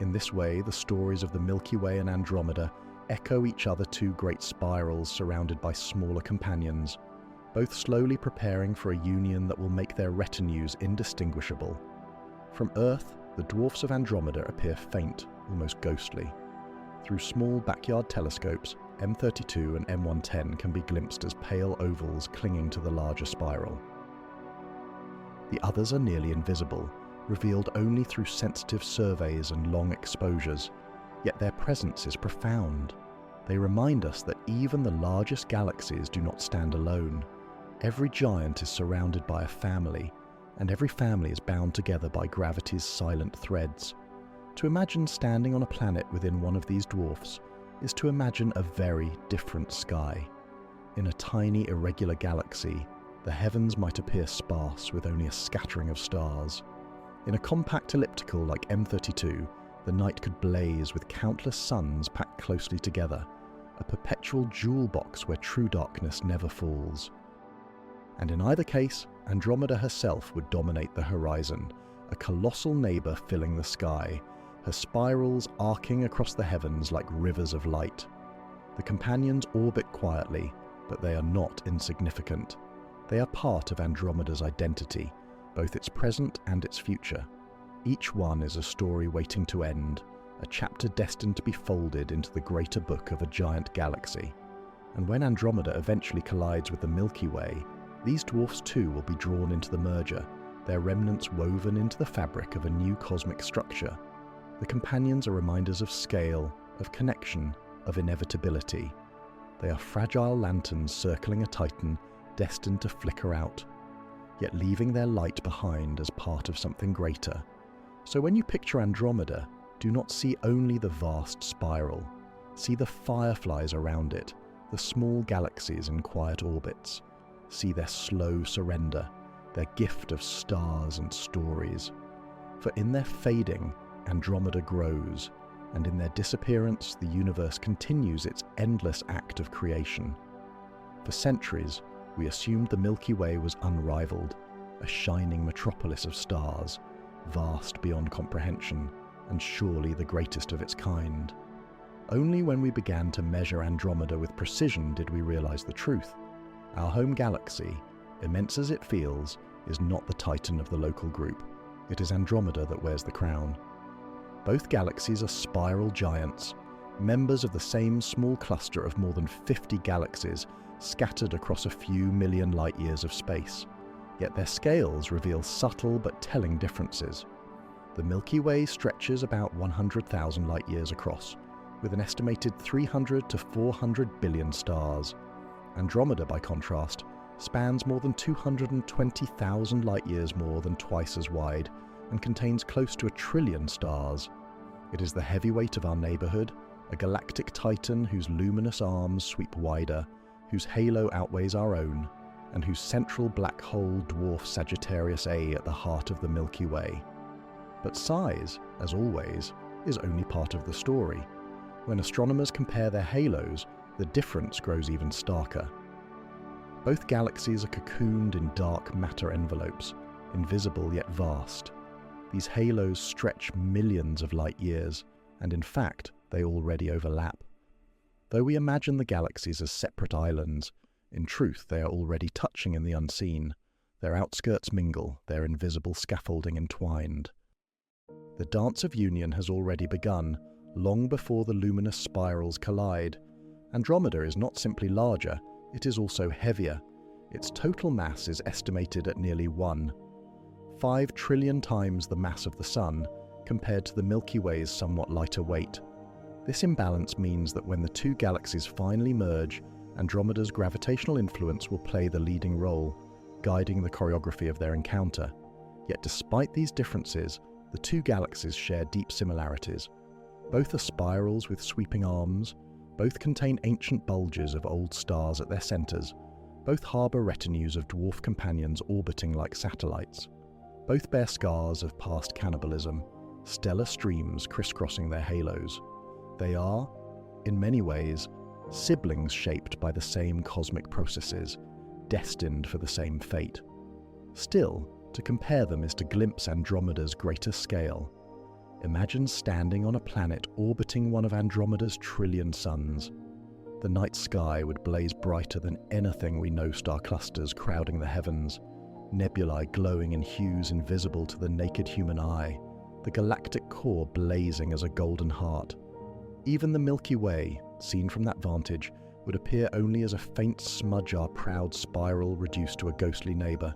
In this way, the stories of the Milky Way and Andromeda echo each other two great spirals surrounded by smaller companions, both slowly preparing for a union that will make their retinues indistinguishable. From Earth, the dwarfs of Andromeda appear faint, almost ghostly. Through small backyard telescopes, M32 and M110 can be glimpsed as pale ovals clinging to the larger spiral. The others are nearly invisible, revealed only through sensitive surveys and long exposures, yet their presence is profound. They remind us that even the largest galaxies do not stand alone. Every giant is surrounded by a family, and every family is bound together by gravity's silent threads. To imagine standing on a planet within one of these dwarfs is to imagine a very different sky. In a tiny, irregular galaxy, the heavens might appear sparse with only a scattering of stars. In a compact elliptical like M32, the night could blaze with countless suns packed closely together, a perpetual jewel box where true darkness never falls. And in either case, Andromeda herself would dominate the horizon, a colossal neighbour filling the sky, her spirals arcing across the heavens like rivers of light. The companions orbit quietly, but they are not insignificant. They are part of Andromeda's identity, both its present and its future. Each one is a story waiting to end, a chapter destined to be folded into the greater book of a giant galaxy. And when Andromeda eventually collides with the Milky Way, these dwarfs too will be drawn into the merger, their remnants woven into the fabric of a new cosmic structure. The companions are reminders of scale, of connection, of inevitability. They are fragile lanterns circling a titan destined to flicker out, yet leaving their light behind as part of something greater. So when you picture Andromeda, do not see only the vast spiral. See the fireflies around it, the small galaxies in quiet orbits. See their slow surrender, their gift of stars and stories. For in their fading, Andromeda grows, and in their disappearance, the universe continues its endless act of creation. For centuries, we assumed the Milky Way was unrivaled, a shining metropolis of stars, vast beyond comprehension, and surely the greatest of its kind. Only when we began to measure Andromeda with precision did we realize the truth. Our home galaxy, immense as it feels, is not the titan of the local group. It is Andromeda that wears the crown. Both galaxies are spiral giants, members of the same small cluster of more than 50 galaxies scattered across a few million light-years of space. Yet their scales reveal subtle but telling differences. The Milky Way stretches about 100,000 light-years across, with an estimated 300 to 400 billion stars. Andromeda, by contrast, spans more than 220,000 light-years more than twice as wide, and contains close to 1 trillion stars. It is the heavyweight of our neighbourhood, a galactic titan whose luminous arms sweep wider, whose halo outweighs our own, and whose central black hole dwarfs Sagittarius A at the heart of the Milky Way. But size, as always, is only part of the story. When astronomers compare their halos, the difference grows even starker. Both galaxies are cocooned in dark matter envelopes, invisible yet vast. These halos stretch millions of light years, and in fact, they already overlap. Though we imagine the galaxies as separate islands, in truth they are already touching in the unseen. Their outskirts mingle, their invisible scaffolding entwined. The dance of union has already begun, long before the luminous spirals collide. Andromeda is not simply larger, it is also heavier. Its total mass is estimated at nearly 5 trillion times the mass of the Sun, compared to the Milky Way's somewhat lighter weight. This imbalance means that when the two galaxies finally merge, Andromeda's gravitational influence will play the leading role, guiding the choreography of their encounter. Yet despite these differences, the two galaxies share deep similarities. Both are spirals with sweeping arms, both contain ancient bulges of old stars at their centers, both harbor retinues of dwarf companions orbiting like satellites. Both bear scars of past cannibalism, stellar streams crisscrossing their halos. They are, in many ways, siblings shaped by the same cosmic processes, destined for the same fate. Still, to compare them is to glimpse Andromeda's greater scale. Imagine standing on a planet orbiting one of Andromeda's trillion suns. The night sky would blaze brighter than anything we know, star clusters crowding the heavens, nebulae glowing in hues invisible to the naked human eye, the galactic core blazing as a golden heart. Even the Milky Way, seen from that vantage, would appear only as a faint smudge, our proud spiral reduced to a ghostly neighbour.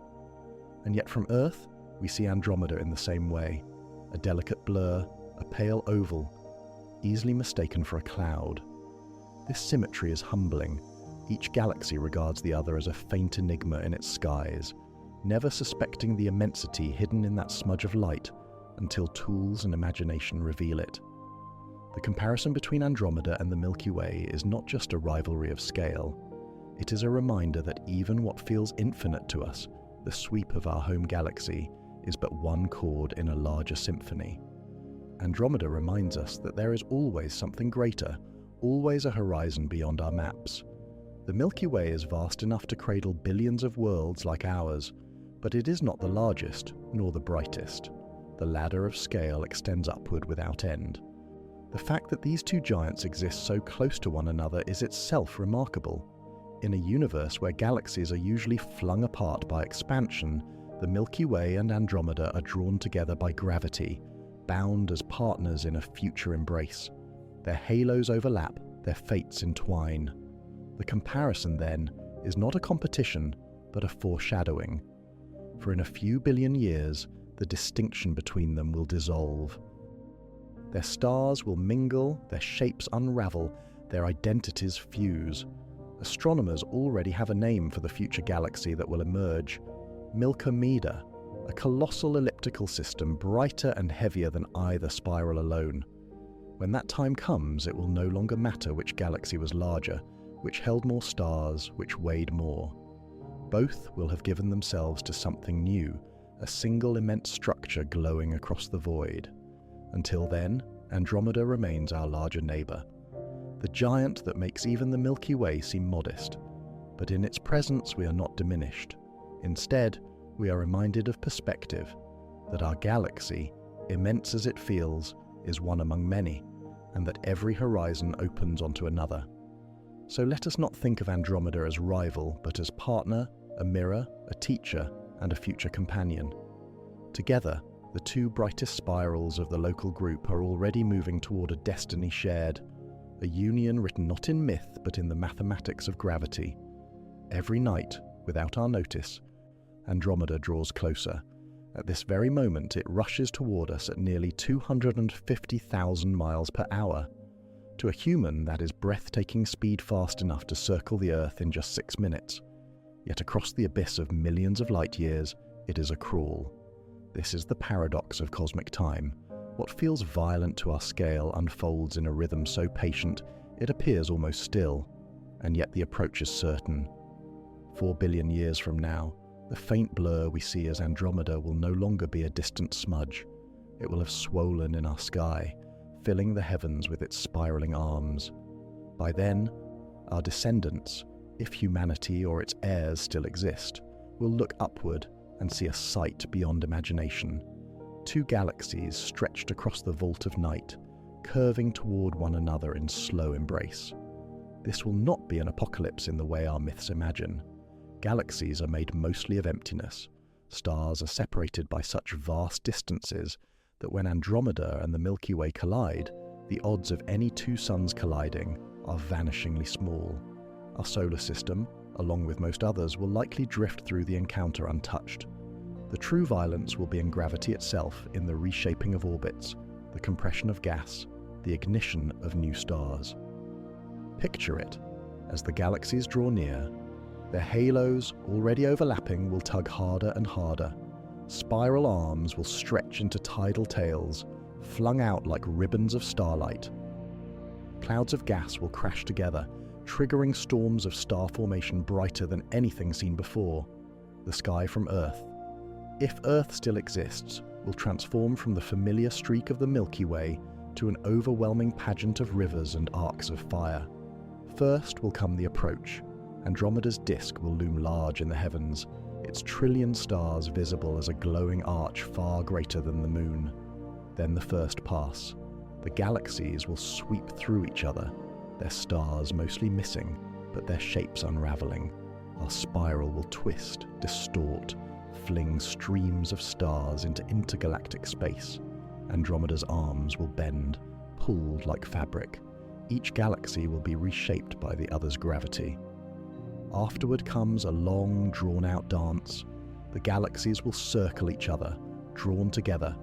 And yet from Earth, we see Andromeda in the same way, a delicate blur, a pale oval, easily mistaken for a cloud. This symmetry is humbling. Each galaxy regards the other as a faint enigma in its skies, never suspecting the immensity hidden in that smudge of light until tools and imagination reveal it. The comparison between Andromeda and the Milky Way is not just a rivalry of scale. It is a reminder that even what feels infinite to us, the sweep of our home galaxy, is but one chord in a larger symphony. Andromeda reminds us that there is always something greater, always a horizon beyond our maps. The Milky Way is vast enough to cradle billions of worlds like ours, but it is not the largest, nor the brightest. The ladder of scale extends upward without end. The fact that these two giants exist so close to one another is itself remarkable. In a universe where galaxies are usually flung apart by expansion, the Milky Way and Andromeda are drawn together by gravity, bound as partners in a future embrace. Their halos overlap, their fates entwine. The comparison, then, is not a competition, but a foreshadowing. For in a few billion years, the distinction between them will dissolve. Their stars will mingle, their shapes unravel, their identities fuse. Astronomers already have a name for the future galaxy that will emerge: Andromeda, a colossal elliptical system brighter and heavier than either spiral alone. When that time comes, it will no longer matter which galaxy was larger, which held more stars, which weighed more. Both will have given themselves to something new, a single immense structure glowing across the void. Until then, Andromeda remains our larger neighbour, the giant that makes even the Milky Way seem modest. But in its presence we are not diminished. Instead, we are reminded of perspective, that our galaxy, immense as it feels, is one among many, and that every horizon opens onto another. So let us not think of Andromeda as rival, but as partner, a mirror, a teacher, and a future companion. Together, the two brightest spirals of the local group are already moving toward a destiny shared, a union written not in myth but in the mathematics of gravity. Every night, without our notice, Andromeda draws closer. At this very moment, it rushes toward us at nearly 250,000 miles per hour. To a human, that is breathtaking speed, fast enough to circle the Earth in just 6 minutes. Yet across the abyss of millions of light years, it is a crawl. This is the paradox of cosmic time. What feels violent to our scale unfolds in a rhythm so patient it appears almost still, and yet the approach is certain. 4 billion years from now, the faint blur we see as Andromeda will no longer be a distant smudge. It will have swollen in our sky, filling the heavens with its spiraling arms. By then, our descendants, if humanity or its heirs still exist, will look upward and see a sight beyond imagination. 2 galaxies stretched across the vault of night, curving toward one another in slow embrace. This will not be an apocalypse in the way our myths imagine. Galaxies are made mostly of emptiness. Stars are separated by such vast distances that when Andromeda and the Milky Way collide, the odds of any two suns colliding are vanishingly small. Our solar system, along with most others, will likely drift through the encounter untouched. The true violence will be in gravity itself, in the reshaping of orbits, the compression of gas, the ignition of new stars. Picture it. As the galaxies draw near, their halos, already overlapping, will tug harder and harder. Spiral arms will stretch into tidal tails, flung out like ribbons of starlight. Clouds of gas will crash together, triggering storms of star formation brighter than anything seen before. The sky from Earth, if Earth still exists, will transform from the familiar streak of the Milky Way to an overwhelming pageant of rivers and arcs of fire. First will come the approach. Andromeda's disk will loom large in the heavens, its trillion stars visible as a glowing arch far greater than the moon. Then the first pass. The galaxies will sweep through each other, their stars mostly missing, but their shapes unraveling. Our spiral will twist, distort, fling streams of stars into intergalactic space. Andromeda's arms will bend, pulled like fabric. Each galaxy will be reshaped by the other's gravity. Afterward comes a long, drawn-out dance. The galaxies will circle each other, drawn together,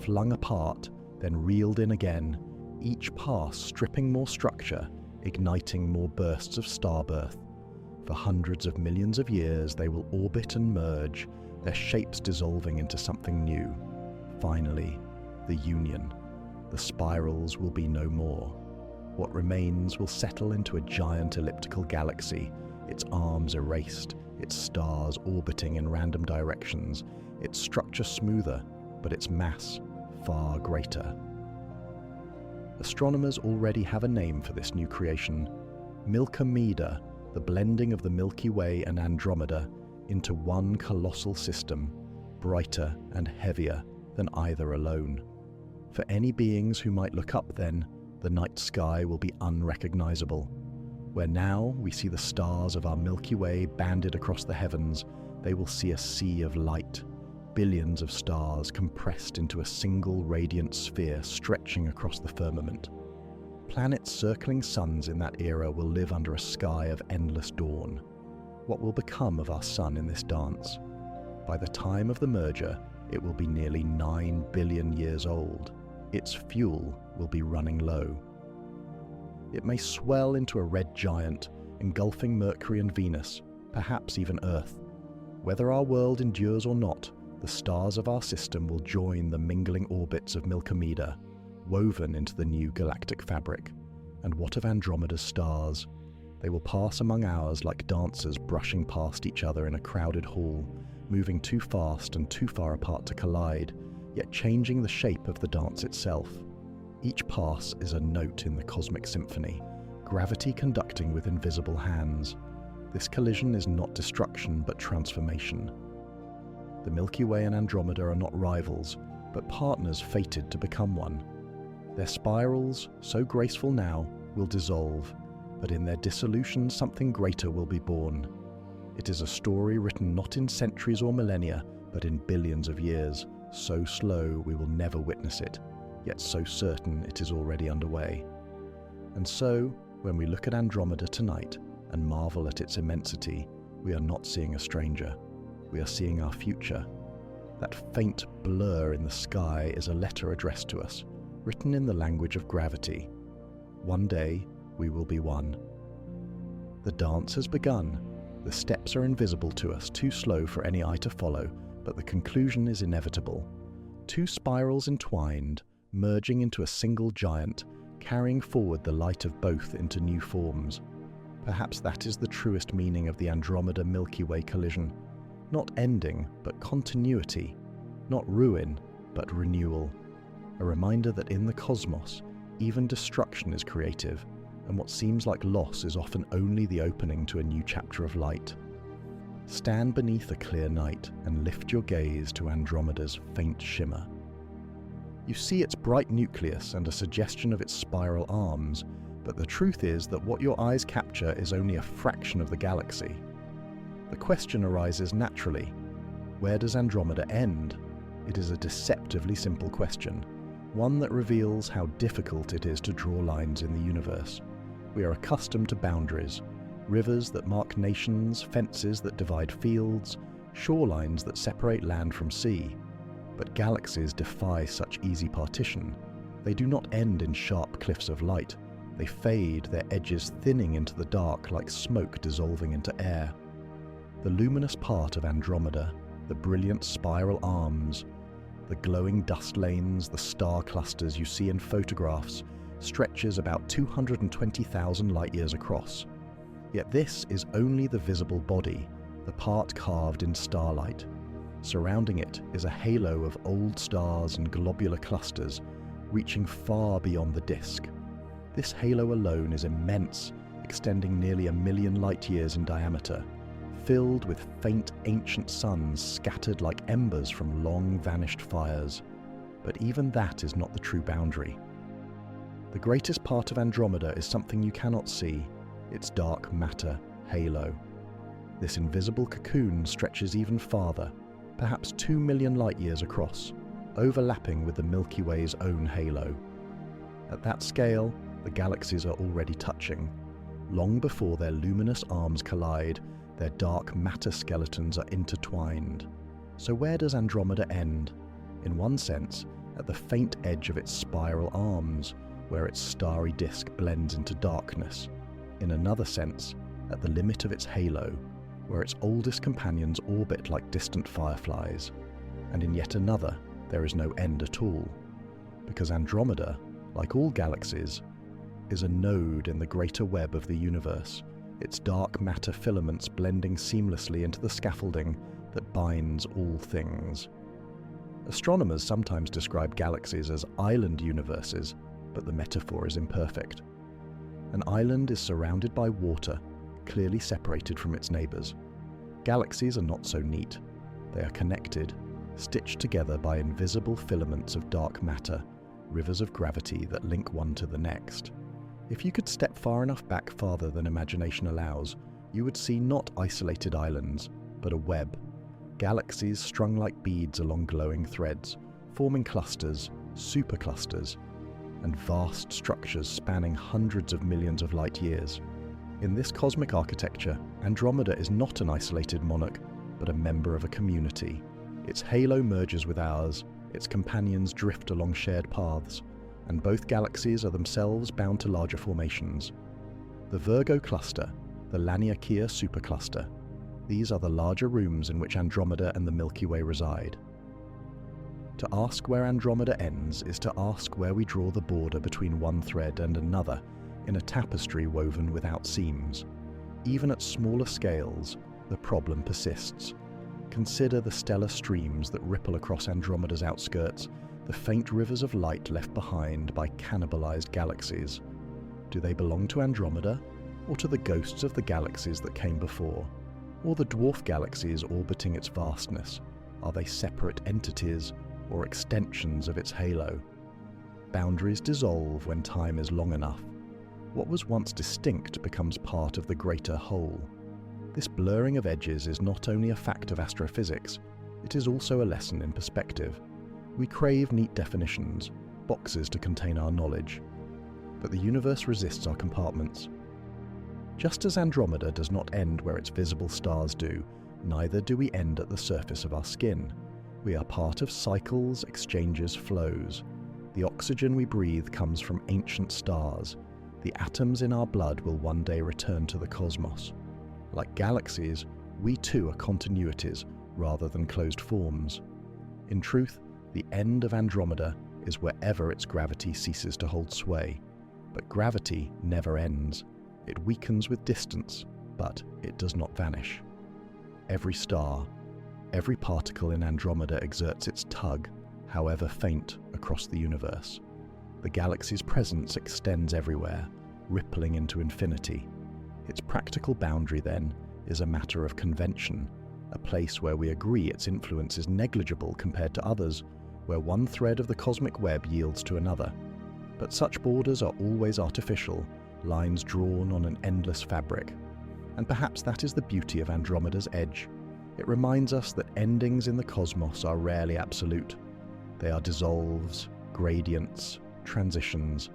flung apart, then reeled in again, each pass stripping more structure, igniting more bursts of starbirth. For hundreds of millions of years they will orbit and merge, their shapes dissolving into something new. Finally, the union. The spirals will be no more. What remains will settle into a giant elliptical galaxy, its arms erased, its stars orbiting in random directions, its structure smoother, but its mass far greater. Astronomers already have a name for this new creation: Milkomeda, the blending of the Milky Way and Andromeda into one colossal system, brighter and heavier than either alone. For any beings who might look up then, the night sky will be unrecognizable. Where now we see the stars of our Milky Way banded across the heavens, they will see a sea of light, billions of stars compressed into a single radiant sphere stretching across the firmament. Planets circling suns in that era will live under a sky of endless dawn. What will become of our sun in this dance? By the time of the merger, it will be nearly 9 billion years old. Its fuel will be running low. It may swell into a red giant, engulfing Mercury and Venus, perhaps even Earth. Whether our world endures or not, the stars of our system will join the mingling orbits of Milkomeda, woven into the new galactic fabric. And what of Andromeda's stars? They will pass among ours like dancers brushing past each other in a crowded hall, moving too fast and too far apart to collide, yet changing the shape of the dance itself. Each pass is a note in the cosmic symphony, gravity conducting with invisible hands. This collision is not destruction, but transformation. The Milky Way and Andromeda are not rivals, but partners fated to become one. Their spirals, so graceful now, will dissolve, but in their dissolution something greater will be born. It is a story written not in centuries or millennia, but in billions of years, so slow we will never witness it, yet so certain it is already underway. And so, when we look at Andromeda tonight and marvel at its immensity, we are not seeing a stranger. We are seeing our future. That faint blur in the sky is a letter addressed to us, written in the language of gravity. One day, we will be one. The dance has begun. The steps are invisible to us, too slow for any eye to follow, but the conclusion is inevitable. Two spirals entwined, merging into a single giant, carrying forward the light of both into new forms. Perhaps that is the truest meaning of the Andromeda-Milky Way collision. Not ending, but continuity. Not ruin, but renewal. A reminder that in the cosmos, even destruction is creative, and what seems like loss is often only the opening to a new chapter of light. Stand beneath a clear night and lift your gaze to Andromeda's faint shimmer. You see its bright nucleus and a suggestion of its spiral arms, but the truth is that what your eyes capture is only a fraction of the galaxy. The question arises naturally: where does Andromeda end? It is a deceptively simple question, one that reveals how difficult it is to draw lines in the universe. We are accustomed to boundaries, rivers that mark nations, fences that divide fields, shorelines that separate land from sea. But galaxies defy such easy partition. They do not end in sharp cliffs of light. They fade, their edges thinning into the dark like smoke dissolving into air. The luminous part of Andromeda, the brilliant spiral arms, the glowing dust lanes, the star clusters you see in photographs, stretches about 220,000 light-years across. Yet this is only the visible body, the part carved in starlight. Surrounding it is a halo of old stars and globular clusters, reaching far beyond the disk. This halo alone is immense, extending nearly 1 million light-years in diameter, filled with faint ancient suns scattered like embers from long vanished fires. But even that is not the true boundary. The greatest part of Andromeda is something you cannot see, its dark matter halo. This invisible cocoon stretches even farther, perhaps 2 million light-years across, overlapping with the Milky Way's own halo. At that scale, the galaxies are already touching. Long before their luminous arms collide, their dark matter skeletons are intertwined. So where does Andromeda end? In one sense, at the faint edge of its spiral arms, where its starry disk blends into darkness. In another sense, at the limit of its halo, where its oldest companions orbit like distant fireflies. And in yet another, there is no end at all. Because Andromeda, like all galaxies, is a node in the greater web of the universe, its dark matter filaments blending seamlessly into the scaffolding that binds all things. Astronomers sometimes describe galaxies as island universes, but the metaphor is imperfect. An island is surrounded by water, clearly separated from its neighbors. Galaxies are not so neat. They are connected, stitched together by invisible filaments of dark matter, rivers of gravity that link one to the next. If you could step far enough back farther than imagination allows, you would see not isolated islands, but a web. Galaxies strung like beads along glowing threads, forming clusters, superclusters, and vast structures spanning hundreds of millions of light-years. In this cosmic architecture, Andromeda is not an isolated monarch, but a member of a community. Its halo merges with ours, its companions drift along shared paths, and both galaxies are themselves bound to larger formations. The Virgo cluster, the Laniakea supercluster, these are the larger rooms in which Andromeda and the Milky Way reside. To ask where Andromeda ends is to ask where we draw the border between one thread and another in a tapestry woven without seams. Even at smaller scales, the problem persists. Consider the stellar streams that ripple across Andromeda's outskirts, the faint rivers of light left behind by cannibalized galaxies. Do they belong to Andromeda, or to the ghosts of the galaxies that came before? Or the dwarf galaxies orbiting its vastness? Are they separate entities, or extensions of its halo? Boundaries dissolve when time is long enough. What was once distinct becomes part of the greater whole. This blurring of edges is not only a fact of astrophysics, it is also a lesson in perspective. We crave neat definitions, boxes to contain our knowledge. But the universe resists our compartments. Just as Andromeda does not end where its visible stars do, neither do we end at the surface of our skin. We are part of cycles, exchanges, flows. The oxygen we breathe comes from ancient stars. The atoms in our blood will one day return to the cosmos. Like galaxies, we too are continuities rather than closed forms. In truth, the end of Andromeda is wherever its gravity ceases to hold sway. But gravity never ends. It weakens with distance, but it does not vanish. Every star, every particle in Andromeda exerts its tug, however faint, across the universe. The galaxy's presence extends everywhere, rippling into infinity. Its practical boundary, then, is a matter of convention, a place where we agree its influence is negligible compared to others, where one thread of the cosmic web yields to another. But such borders are always artificial, lines drawn on an endless fabric. And perhaps that is the beauty of Andromeda's edge. It reminds us that endings in the cosmos are rarely absolute. They are dissolves, gradients, transitions.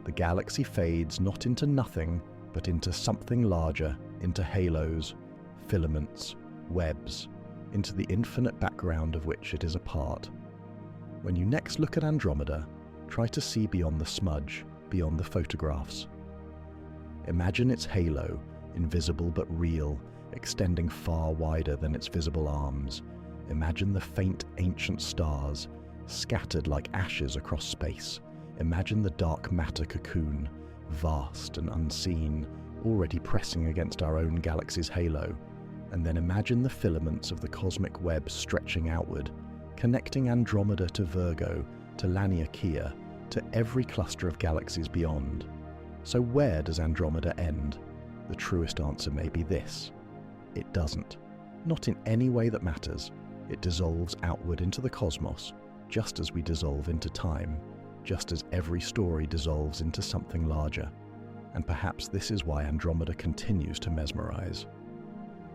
The galaxy fades not into nothing, but into something larger, into halos, filaments, webs, into the infinite background of which it is a part. When you next look at Andromeda, try to see beyond the smudge, beyond the photographs. Imagine its halo, invisible but real, extending far wider than its visible arms. Imagine the faint ancient stars, scattered like ashes across space. Imagine the dark matter cocoon, vast and unseen, already pressing against our own galaxy's halo. And then imagine the filaments of the cosmic web stretching outward, connecting Andromeda to Virgo, to Laniakea, to every cluster of galaxies beyond. So where does Andromeda end? The truest answer may be this: it doesn't. Not in any way that matters. It dissolves outward into the cosmos, just as we dissolve into time, just as every story dissolves into something larger. And perhaps this is why Andromeda continues to mesmerize.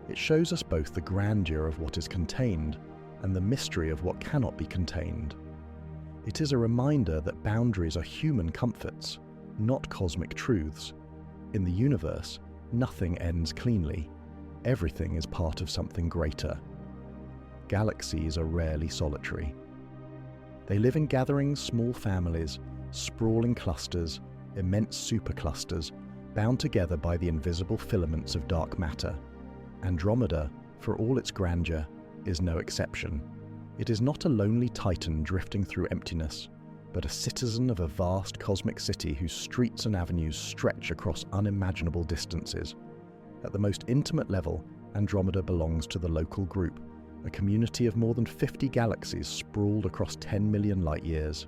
It shows us both the grandeur of what is contained and the mystery of what cannot be contained. It is a reminder that boundaries are human comforts, not cosmic truths. In the universe, nothing ends cleanly. Everything is part of something greater. Galaxies are rarely solitary. They live in gatherings, small families, sprawling clusters, immense superclusters, bound together by the invisible filaments of dark matter. Andromeda, for all its grandeur, is no exception. It is not a lonely titan drifting through emptiness, but a citizen of a vast cosmic city whose streets and avenues stretch across unimaginable distances. At the most intimate level, Andromeda belongs to the local group, a community of more than 50 galaxies sprawled across 10 million light-years.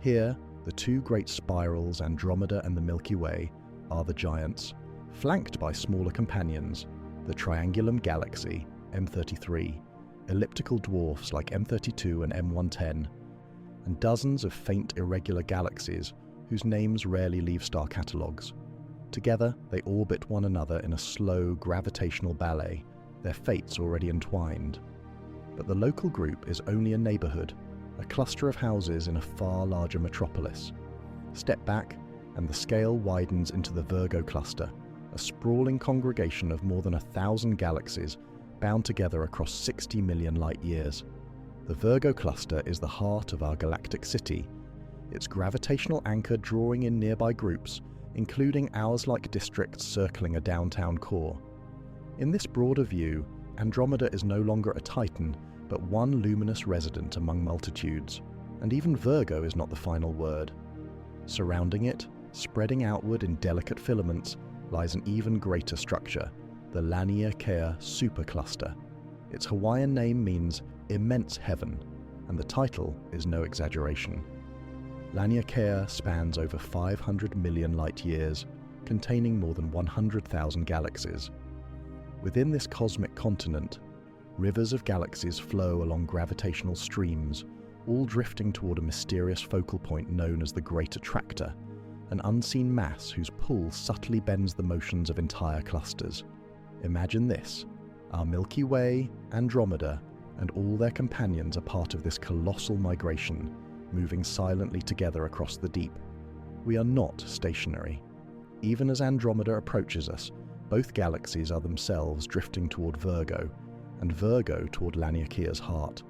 Here, the two great spirals, Andromeda and the Milky Way, are the giants, flanked by smaller companions, the Triangulum Galaxy, M33, elliptical dwarfs like M32 and M110, and dozens of faint irregular galaxies whose names rarely leave star catalogues. Together, they orbit one another in a slow gravitational ballet, their fates already entwined. But the local group is only a neighborhood, a cluster of houses in a far larger metropolis. Step back, and the scale widens into the Virgo cluster, a sprawling congregation of more than 1,000 galaxies bound together across 60 million light-years. The Virgo cluster is the heart of our galactic city, its gravitational anchor drawing in nearby groups, including ours-like districts circling a downtown core. In this broader view, Andromeda is no longer a titan, but one luminous resident among multitudes, and even Virgo is not the final word. Surrounding it, spreading outward in delicate filaments, lies an even greater structure, the Laniakea supercluster. Its Hawaiian name means immense heaven, and the title is no exaggeration. Laniakea spans over 500 million light-years, containing more than 100,000 galaxies. Within this cosmic continent, rivers of galaxies flow along gravitational streams, all drifting toward a mysterious focal point known as the Great Attractor, an unseen mass whose pull subtly bends the motions of entire clusters. Imagine this: our Milky Way, Andromeda, and all their companions are part of this colossal migration, moving silently together across the deep. We are not stationary. Even as Andromeda approaches us, both galaxies are themselves drifting toward Virgo, and Virgo toward Laniakea's heart.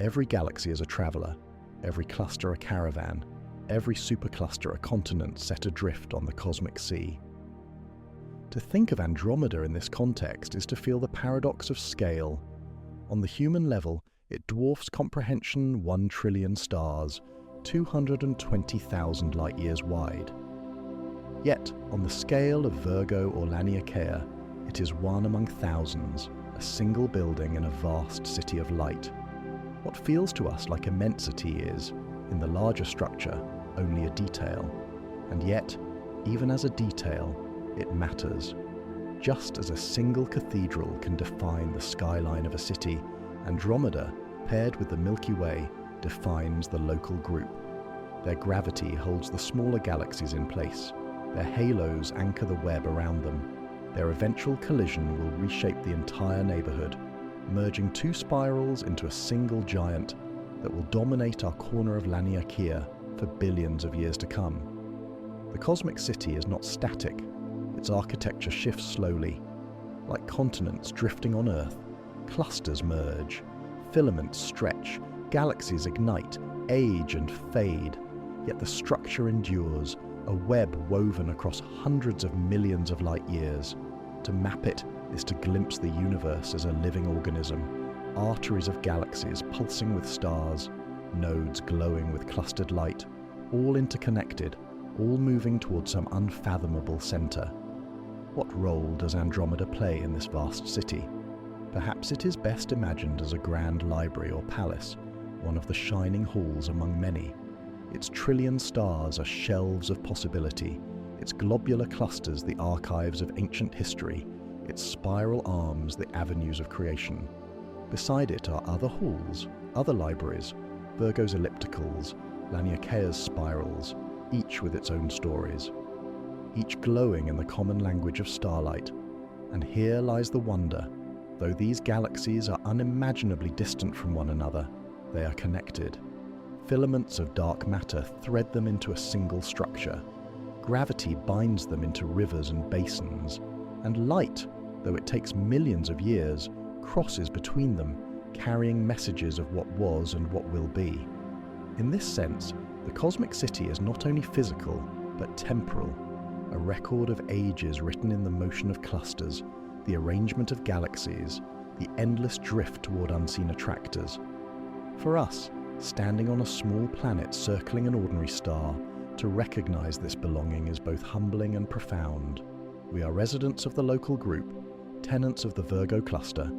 Every galaxy is a traveler, every cluster a caravan, every supercluster a continent set adrift on the cosmic sea. To think of Andromeda in this context is to feel the paradox of scale. On the human level, it dwarfs comprehension 1 trillion stars, 220,000 light-years wide. Yet, on the scale of Virgo or Laniakea, it is one among thousands, a single building in a vast city of light. What feels to us like immensity is, in the larger structure, only a detail. And yet, even as a detail, it matters. Just as a single cathedral can define the skyline of a city, Andromeda, paired with the Milky Way, defines the local group. Their gravity holds the smaller galaxies in place. Their halos anchor the web around them. Their eventual collision will reshape the entire neighborhood, merging two spirals into a single giant that will dominate our corner of Laniakea for billions of years to come. The cosmic city is not static. Its architecture shifts slowly. Like continents drifting on Earth, clusters merge, filaments stretch, galaxies ignite, age and fade, yet the structure endures, a web woven across hundreds of millions of light years. To map it is to glimpse the universe as a living organism, arteries of galaxies pulsing with stars, nodes glowing with clustered light, all interconnected, all moving towards some unfathomable center. What role does Andromeda play in this vast city? Perhaps it is best imagined as a grand library or palace, one of the shining halls among many. Its trillion stars are shelves of possibility, its globular clusters the archives of ancient history, its spiral arms the avenues of creation. Beside it are other halls, other libraries, Virgo's ellipticals, Laniakea's spirals, each with its own stories, each glowing in the common language of starlight. And here lies the wonder. Though these galaxies are unimaginably distant from one another, they are connected. Filaments of dark matter thread them into a single structure. Gravity binds them into rivers and basins. And light, though it takes millions of years, crosses between them, carrying messages of what was and what will be. In this sense, the cosmic city is not only physical, but temporal, a record of ages written in the motion of clusters, the arrangement of galaxies, the endless drift toward unseen attractors. For us, standing on a small planet circling an ordinary star, to recognize this belonging is both humbling and profound. We are residents of the local group, tenants of the Virgo cluster,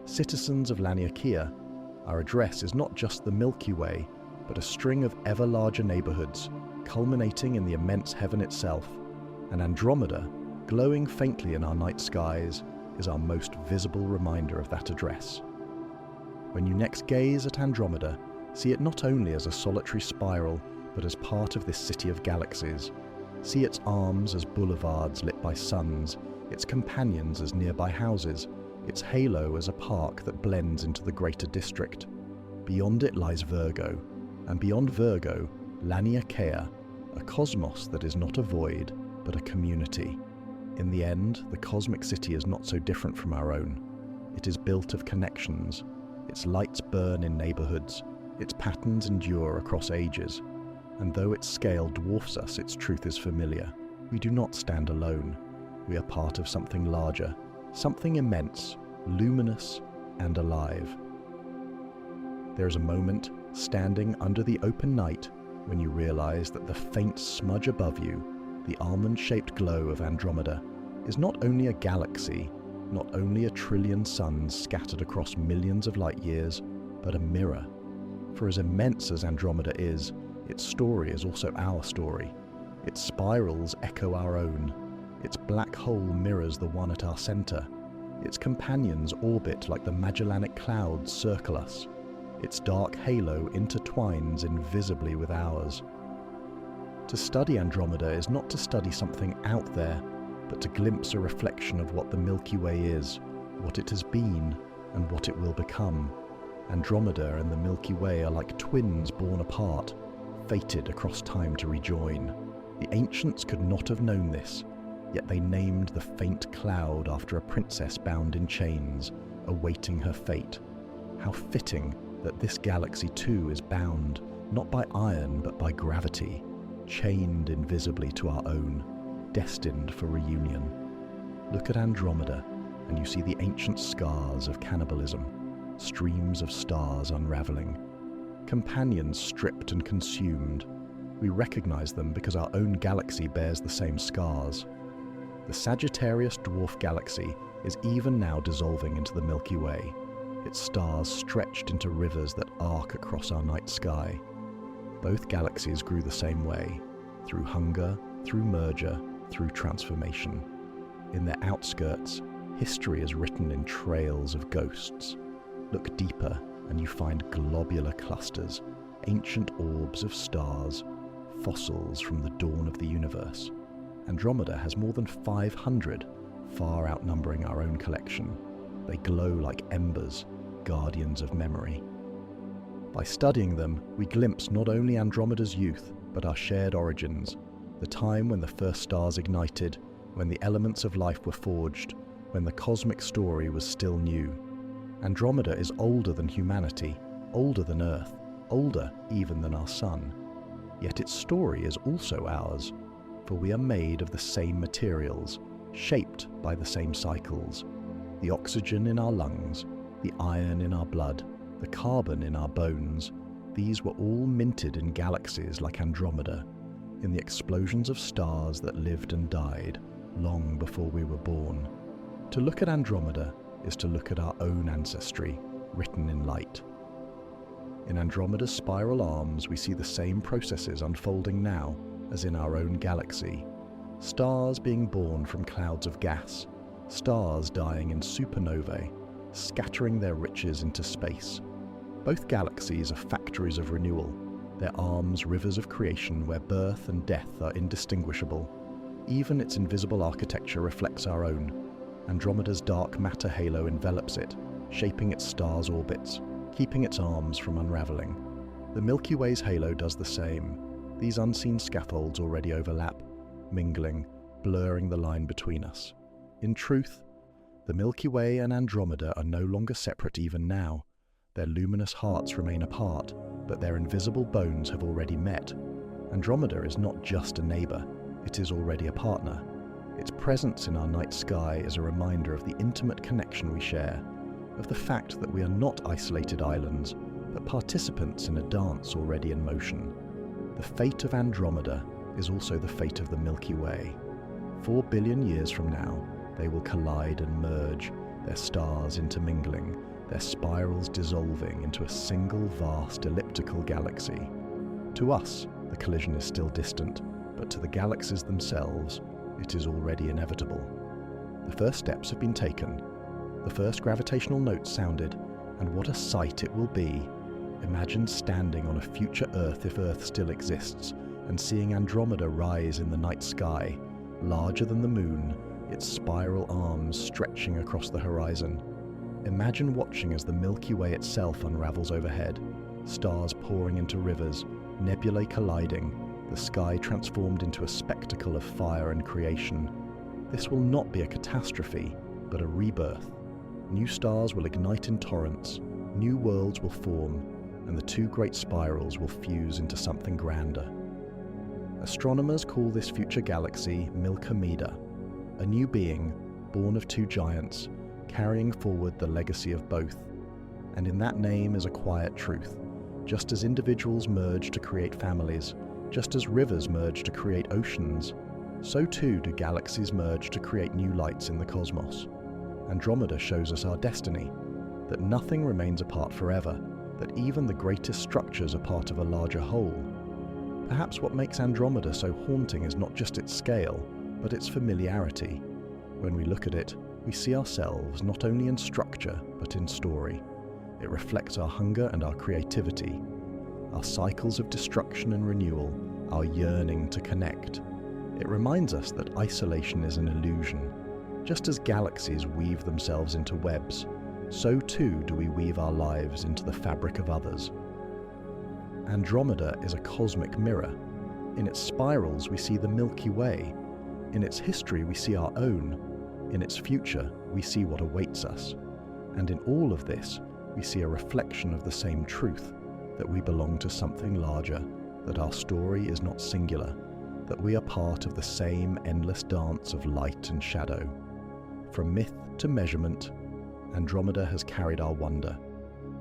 citizens of Laniakea. Our address is not just the Milky Way, but a string of ever larger neighborhoods, culminating in the immense heaven itself. And Andromeda, glowing faintly in our night skies, is our most visible reminder of that address. When you next gaze at Andromeda, see it not only as a solitary spiral, but as part of this city of galaxies. See its arms as boulevards lit by suns, its companions as nearby houses, its halo as a park that blends into the greater district. Beyond it lies Virgo, and beyond Virgo, Laniakea, a cosmos that is not a void, but a community. In the end, the cosmic city is not so different from our own. It is built of connections. Its lights burn in neighborhoods. Its patterns endure across ages. And though its scale dwarfs us, its truth is familiar. We do not stand alone. We are part of something larger, something immense, luminous, and alive. There is a moment, standing under the open night, when you realize that the faint smudge above you, the almond-shaped glow of Andromeda, is not only a galaxy, not only a trillion suns scattered across millions of light years, but a mirror. For as immense as Andromeda is, its story is also our story. Its spirals echo our own. Its black hole mirrors the one at our center. Its companions orbit like the Magellanic Clouds circle us. Its dark halo intertwines invisibly with ours. To study Andromeda is not to study something out there, but to glimpse a reflection of what the Milky Way is, what it has been, and what it will become. Andromeda and the Milky Way are like twins born apart, fated across time to rejoin. The ancients could not have known this, yet they named the faint cloud after a princess bound in chains, awaiting her fate. How fitting that this galaxy too is bound, not by iron but by gravity, chained invisibly to our own, destined for reunion. Look at Andromeda, and you see the ancient scars of cannibalism, streams of stars unraveling, companions stripped and consumed. We recognize them because our own galaxy bears the same scars. The Sagittarius dwarf galaxy is even now dissolving into the Milky Way, its stars stretched into rivers that arc across our night sky. Both galaxies grew the same way, through hunger, through merger, through transformation. In their outskirts, history is written in trails of ghosts. Look deeper and you find globular clusters, ancient orbs of stars, fossils from the dawn of the universe. Andromeda has more than 500, far outnumbering our own collection. They glow like embers, guardians of memory. By studying them, we glimpse not only Andromeda's youth, but our shared origins, the time when the first stars ignited, when the elements of life were forged, when the cosmic story was still new. Andromeda is older than humanity, older than Earth, older even than our Sun. Yet its story is also ours, for we are made of the same materials, shaped by the same cycles. The oxygen in our lungs, the iron in our blood, the carbon in our bones, these were all minted in galaxies like Andromeda, in the explosions of stars that lived and died long before we were born. To look at Andromeda is to look at our own ancestry, written in light. In Andromeda's spiral arms, we see the same processes unfolding now as in our own galaxy. Stars being born from clouds of gas, stars dying in supernovae, scattering their riches into space. Both galaxies are factories of renewal, their arms rivers of creation where birth and death are indistinguishable. Even its invisible architecture reflects our own. Andromeda's dark matter halo envelops it, shaping its stars' orbits, keeping its arms from unraveling. The Milky Way's halo does the same. These unseen scaffolds already overlap, mingling, blurring the line between us. In truth, the Milky Way and Andromeda are no longer separate even now. Their luminous hearts remain apart, but their invisible bones have already met. Andromeda is not just a neighbor, it is already a partner. Its presence in our night sky is a reminder of the intimate connection we share, of the fact that we are not isolated islands, but participants in a dance already in motion. The fate of Andromeda is also the fate of the Milky Way. 4 billion years from now, they will collide and merge, their stars intermingling, their spirals dissolving into a single vast elliptical galaxy. To us, the collision is still distant, but to the galaxies themselves, it is already inevitable. The first steps have been taken. The first gravitational notes sounded, and what a sight it will be. Imagine standing on a future Earth if Earth still exists, and seeing Andromeda rise in the night sky, larger than the moon, its spiral arms stretching across the horizon. Imagine watching as the Milky Way itself unravels overhead, stars pouring into rivers, nebulae colliding, the sky transformed into a spectacle of fire and creation. This will not be a catastrophe, but a rebirth. New stars will ignite in torrents, new worlds will form, and the two great spirals will fuse into something grander. Astronomers call this future galaxy Andromeda, a new being, born of two giants, carrying forward the legacy of both. And in that name is a quiet truth. Just as individuals merge to create families, just as rivers merge to create oceans, so too do galaxies merge to create new lights in the cosmos. Andromeda shows us our destiny, that nothing remains apart forever, that even the greatest structures are part of a larger whole. Perhaps what makes Andromeda so haunting is not just its scale, but its familiarity. When we look at it, we see ourselves not only in structure, but in story. It reflects our hunger and our creativity, our cycles of destruction and renewal, our yearning to connect. It reminds us that isolation is an illusion. Just as galaxies weave themselves into webs, so too do we weave our lives into the fabric of others. Andromeda is a cosmic mirror. In its spirals we see the Milky Way. In its history we see our own. In its future we see what awaits us. And in all of this we see a reflection of the same truth, that we belong to something larger, that our story is not singular, that we are part of the same endless dance of light and shadow. From myth to measurement, Andromeda has carried our wonder.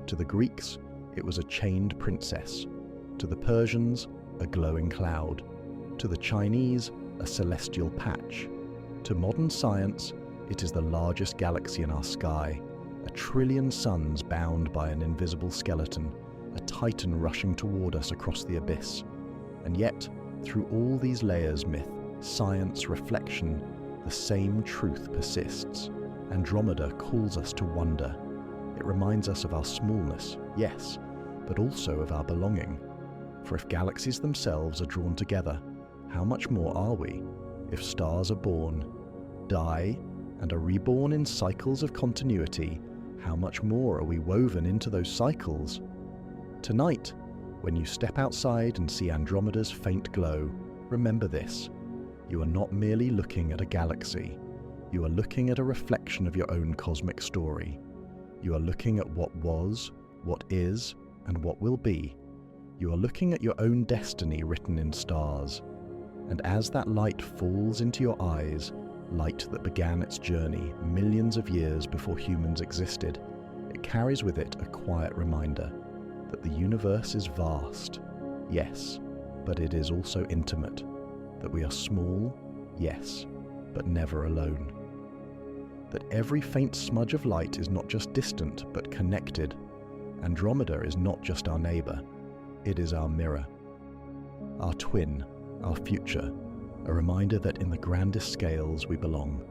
To the Greeks, it was a chained princess. To the Persians, a glowing cloud. To the Chinese, a celestial patch. To modern science, it is the largest galaxy in our sky, a trillion suns bound by an invisible skeleton, a titan rushing toward us across the abyss. And yet, through all these layers, myth, science, reflection, the same truth persists. Andromeda calls us to wonder. It reminds us of our smallness, yes, but also of our belonging. For if galaxies themselves are drawn together, how much more are we? If stars are born, die, and are reborn in cycles of continuity, how much more are we woven into those cycles? Tonight, when you step outside and see Andromeda's faint glow, remember this: you are not merely looking at a galaxy. You are looking at a reflection of your own cosmic story. You are looking at what was, what is, and what will be. You are looking at your own destiny written in stars. And as that light falls into your eyes, light that began its journey millions of years before humans existed, it carries with it a quiet reminder that the universe is vast, yes, but it is also intimate. That we are small, yes, but never alone. That every faint smudge of light is not just distant, but connected. Andromeda is not just our neighbour, it is our mirror, our twin, our future, a reminder that in the grandest scales we belong.